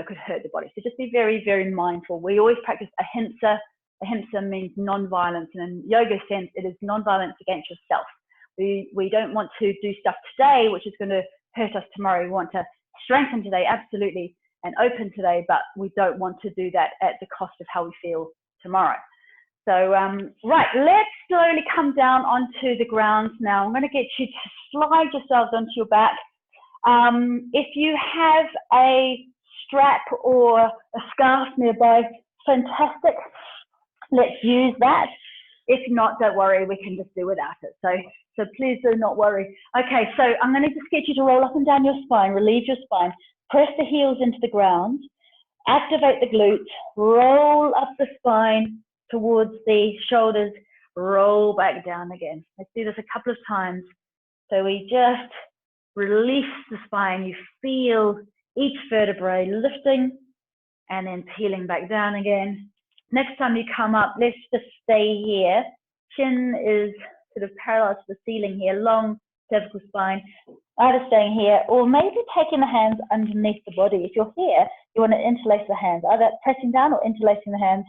could hurt the body. So just be very, very mindful. We always practice ahimsa. Ahimsa means non-violence, and in yoga sense, it is non-violence against yourself. We don't want to do stuff today which is going to hurt us tomorrow. We want to strengthen today, absolutely, and open today, but we don't want to do that at the cost of how we feel tomorrow. So, right, let's slowly come down onto the ground now. I'm going to get you to slide yourselves onto your back. If you have a strap or a scarf nearby, fantastic. Let's use that. If not, don't worry, we can just do without it. So please do not worry. Okay, so I'm going to just get you to roll up and down your spine, relieve your spine, press the heels into the ground, activate the glutes, roll up the spine towards the shoulders, roll back down again. Let's do this a couple of times. So we just release the spine. You feel each vertebrae lifting and then peeling back down again. Next time you come up, let's just stay here. Chin is sort of parallel to the ceiling here, long cervical spine. Either staying here or maybe taking the hands underneath the body. If you're here, you want to interlace the hands, either pressing down or interlacing the hands.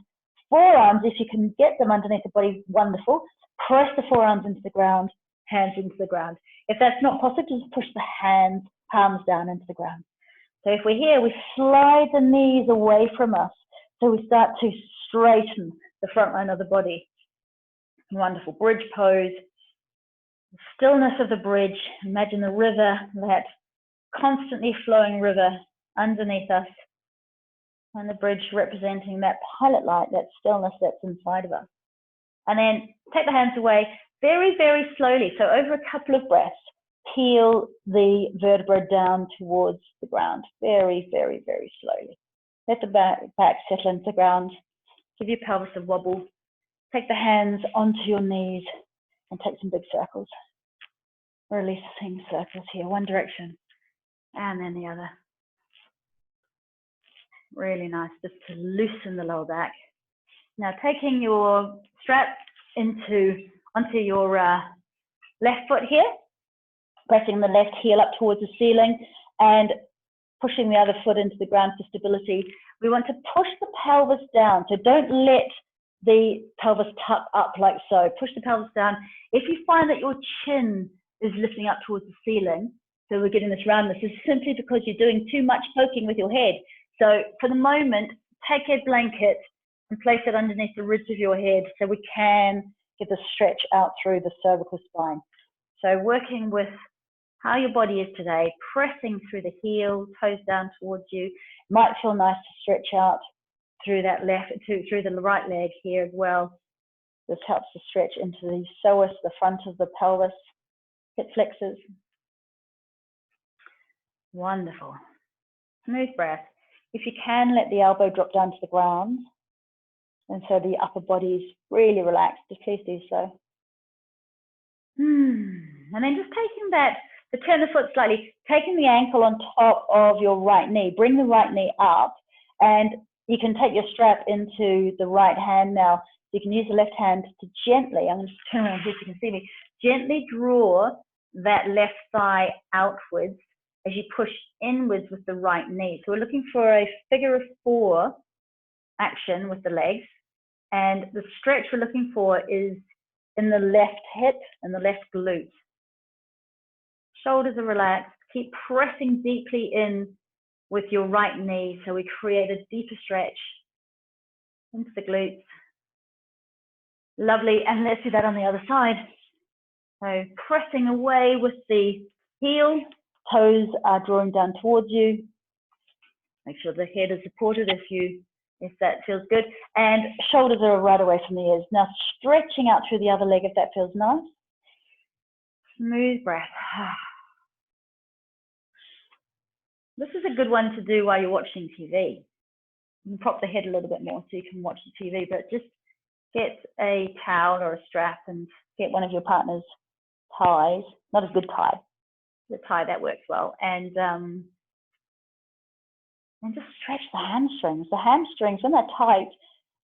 Forearms, if you can get them underneath the body, wonderful. Press the forearms into the ground, hands into the ground. If that's not possible, just push the hands, palms down into the ground. So if we're here, we slide the knees away from us. So we start to straighten the front line of the body. Wonderful bridge pose. The stillness of the bridge. Imagine the river, that constantly flowing river underneath us, and the bridge representing that pilot light, that stillness that's inside of us. And then take the hands away very, very slowly. So over a couple of breaths, peel the vertebra down towards the ground. Very, very, very slowly. Let the back settle into the ground. Give your pelvis a wobble. Take the hands onto your knees and take some big circles. Releasing circles here, one direction and then the other. Really nice, just to loosen the lower back. Now taking your strap onto your left foot here, pressing the left heel up towards the ceiling and pushing the other foot into the ground for stability. We want to push the pelvis down, so don't let the pelvis tuck up like so. Push the pelvis down. If you find that your chin is lifting up towards the ceiling, so we're getting this roundness, this is simply because you're doing too much poking with your head. So for the moment, take a blanket and place it underneath the ridge of your head so we can get the stretch out through the cervical spine. So working with how your body is today, pressing through the heel, toes down towards you. It might feel nice to stretch out through that through the right leg here as well. This helps to stretch into the psoas, the front of the pelvis, hip flexors. Wonderful. Smooth breath. If you can, let the elbow drop down to the ground. And so the upper body is really relaxed. Just please do so. And then just taking that, to turn the foot slightly, taking the ankle on top of your right knee. Bring the right knee up, and you can take your strap into the right hand now. You can use the left hand to gently, I'm going to just turn around here so you can see me, gently draw that left thigh outwards as you push inwards with the right knee. So we're looking for a figure of 4 action with the legs, and the stretch we're looking for is in the left hip and the left glute. Shoulders are relaxed. Keep pressing deeply in with your right knee so we create a deeper stretch into the glutes. Lovely, and let's do that on the other side. So pressing away with the heel, toes are drawing down towards you. Make sure the head is supported if that feels good. And shoulders are right away from the ears. Now stretching out through the other leg if that feels nice. Smooth breath. This is a good one to do while you're watching TV. You can prop the head a little bit more so you can watch the TV, but just get a towel or a strap and get one of your partner's ties, not a good tie, the tie that works well, and just stretch the hamstrings. The hamstrings, when they're tight,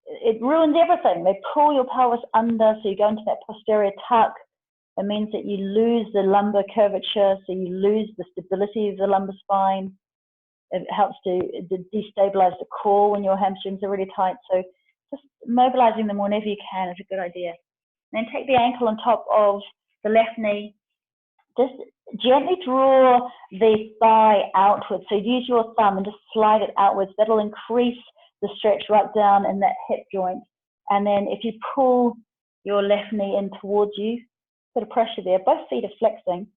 it ruins everything. They pull your pelvis under, so you go into that posterior tuck. It means that you lose the lumbar curvature, so you lose the stability of the lumbar spine. It helps to destabilize the core when your hamstrings are really tight. So just mobilizing them whenever you can is a good idea. And then take the ankle on top of the left knee. Just gently draw the thigh outwards. So use your thumb and just slide it outwards. That'll increase the stretch right down in that hip joint. And then if you pull your left knee in towards you, bit of pressure there. Both feet are flexing.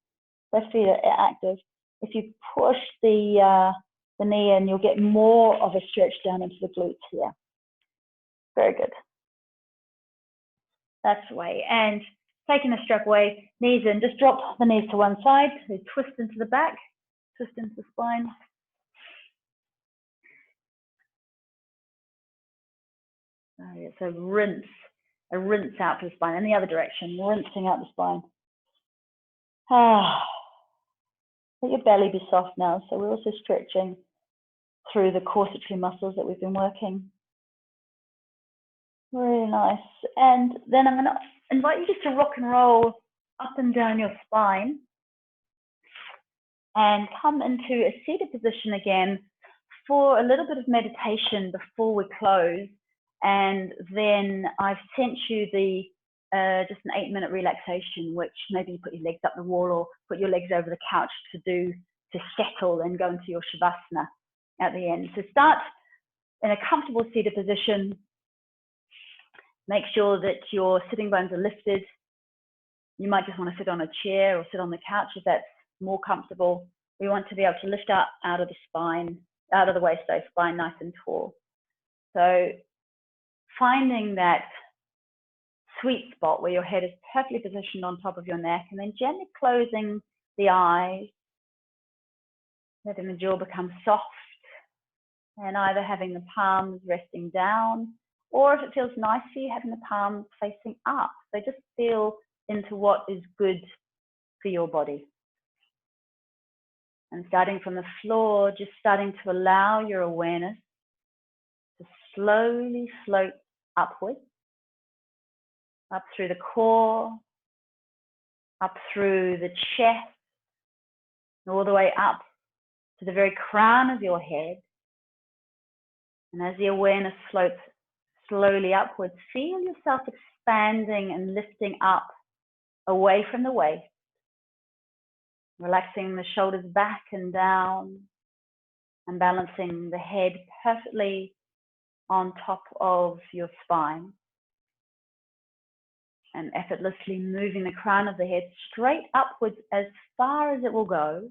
Both feet are active. If you push the knee in, you'll get more of a stretch down into the glutes here. Very good. That's the way. And taking the strap away, knees in. Just drop the knees to one side. So twist into the back, twist into the spine. So rinse. A rinse out to the spine, in the other direction, rinsing out the spine. Let your belly be soft now. So we're also stretching through the corsetory muscles that we've been working. Really nice. And then I'm going to invite you just to rock and roll up and down your spine and come into a seated position again for a little bit of meditation before we close. And then I've sent you the just an 8-minute relaxation, which maybe you put your legs up the wall or put your legs over the couch to settle and go into your shavasana at the end. So start in a comfortable seated position. Make sure that your sitting bones are lifted. You might just want to sit on a chair or sit on the couch if that's more comfortable. We want to be able to lift up out of the spine, out of the waist, so spine nice and tall. So finding that sweet spot where your head is perfectly positioned on top of your neck, and then gently closing the eyes, letting the jaw become soft, and either having the palms resting down, or if it feels nice for you, having the palms facing up. So just feel into what is good for your body. And starting from the floor, just starting to allow your awareness to slowly float upwards, up through the core, up through the chest, all the way up to the very crown of your head. And as the awareness floats slowly upwards, feel yourself expanding and lifting up away from the waist, relaxing the shoulders back and down, and balancing the head perfectly on top of your spine, and effortlessly moving the crown of the head straight upwards as far as it will go,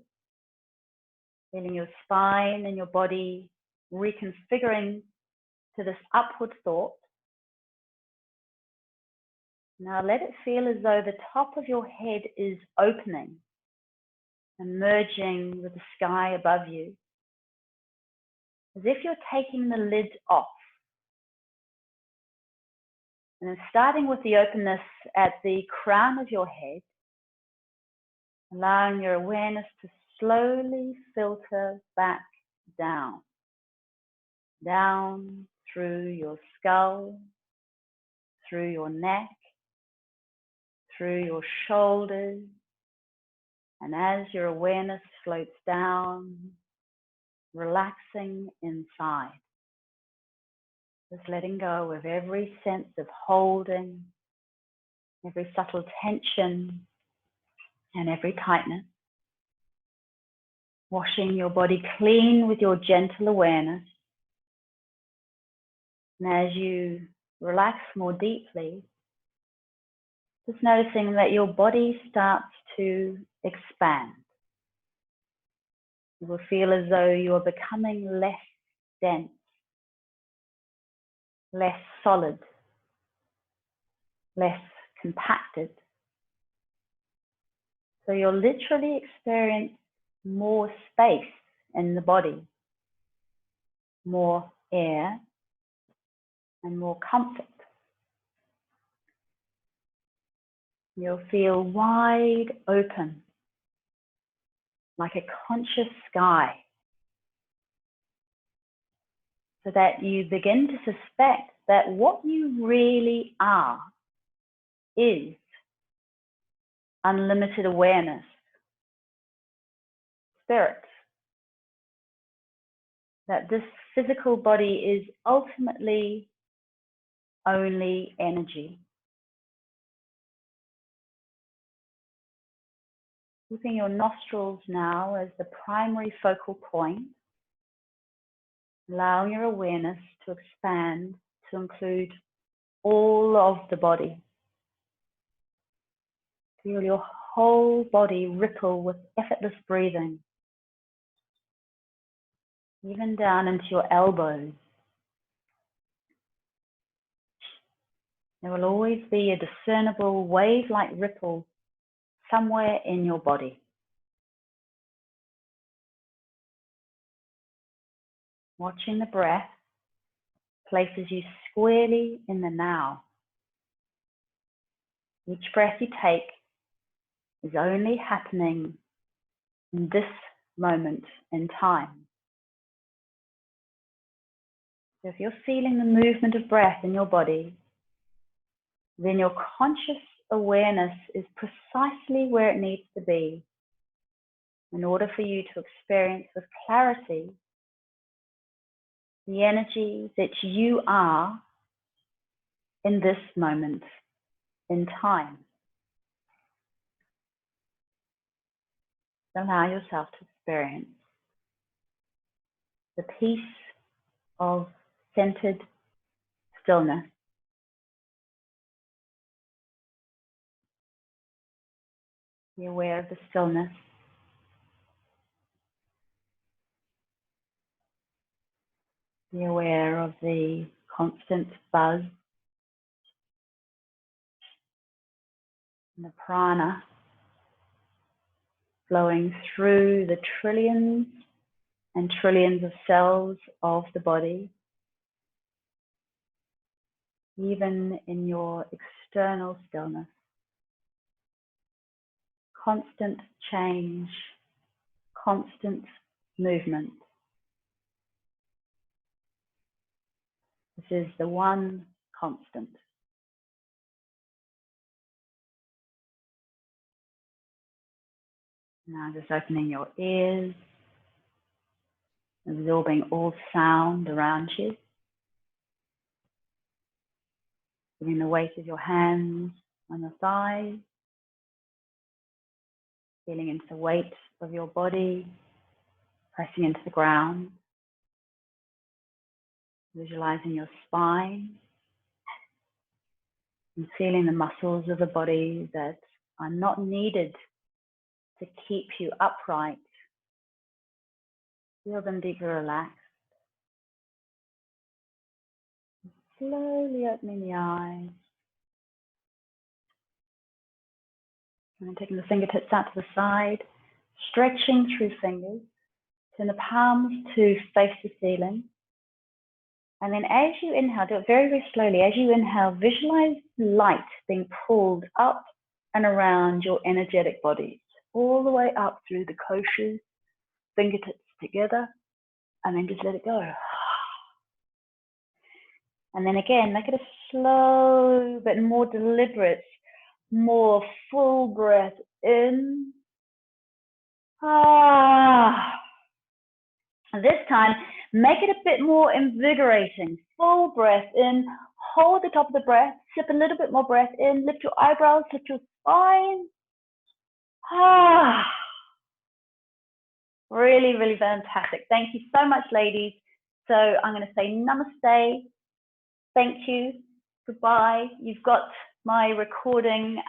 feeling your spine and your body reconfiguring to this upward thought. Now let it feel as though the top of your head is opening and merging with the sky above you, as if you're taking the lid off. And then starting with the openness at the crown of your head, allowing your awareness to slowly filter back down, down through your skull, through your neck, through your shoulders. And as your awareness floats down, relaxing inside, just letting go of every sense of holding, every subtle tension, and every tightness. Washing your body clean with your gentle awareness. And as you relax more deeply, just noticing that your body starts to expand. You will feel as though you are becoming less dense, less solid, less compacted. So you'll literally experience more space in the body, more air, and more comfort. You'll feel wide open, like a conscious sky, so that you begin to suspect that what you really are is unlimited awareness, spirit. That this physical body is ultimately only energy. Keeping your nostrils now as the primary focal point, allowing your awareness to expand to include all of the body. Feel your whole body ripple with effortless breathing, even down into your elbows. There will always be a discernible wave-like ripple somewhere in your body. Watching the breath places you squarely in the now. Each breath you take is only happening in this moment in time. So if you're feeling the movement of breath in your body, then your conscious awareness is precisely where it needs to be in order for you to experience with clarity the energy that you are in this moment in time. Allow yourself to experience the peace of centered stillness Be aware of the stillness. Be aware of the constant buzz and the prana flowing through the trillions and trillions of cells of the body, even in your external stillness. Constant change, constant movement. This is the one constant. Now just opening your ears, absorbing all sound around you. Feeling the weight of your hands on your thighs. Feeling into the weight of your body, pressing into the ground. Visualizing your spine. And feeling the muscles of the body that are not needed to keep you upright. Feel them deeply relaxed. Slowly opening the eyes. And taking the fingertips out to the side, stretching through fingers. Turn the palms to face the ceiling. And then as you inhale, do it very, very slowly. As you inhale, visualize light being pulled up and around your energetic bodies, all the way up through the koshas, fingertips together, and then just let it go. And then again, make it a slow but more deliberate, more full breath in. And this time, make it a bit more invigorating. Full breath in, hold the top of the breath, sip a little bit more breath in, lift your eyebrows, lift your spine. Really, really fantastic. Thank you so much, ladies. So I'm going to say namaste. Thank you. Goodbye. You've got my recording.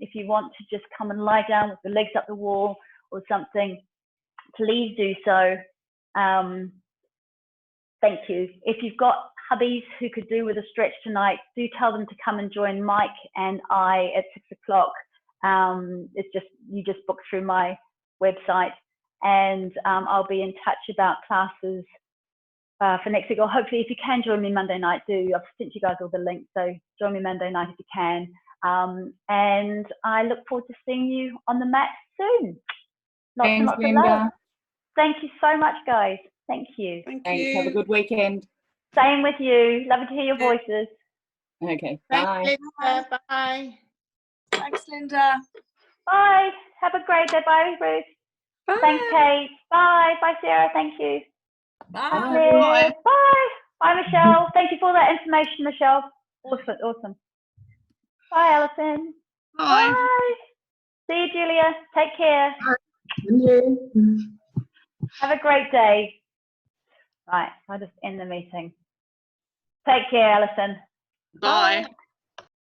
If you want to just come and lie down with the legs up the wall or something, please do so. Thank you. If you've got hubbies who could do with a stretch tonight, do tell them to come and join Mike and I at 6 o'clock. It's just, you just book through my website, and I'll be in touch about classes for next week, or hopefully if you can join me Monday night, I've sent you guys all the links, so join me Monday night if you can. And I look forward to seeing you on the mat soon. Lots and lots of love. Thank you so much, guys. Thank you. Thanks. Have a good weekend. Same with you. Lovely to hear your voices. Okay. Bye. Thanks, Linda. Bye. Thanks, Linda. Bye. Have a great day. Bye, Ruth. Bye. Thanks, Kate. Bye. Bye, Sarah. Thank you. Bye. Bye. Bye. Bye, Michelle. Thank you for all that information, Michelle. Awesome. Awesome. Bye, Alison. Bye. Bye. See you, Julia. Take care. And you. Have a great day. Right, I'll just end the meeting. Take care, Alison. Bye.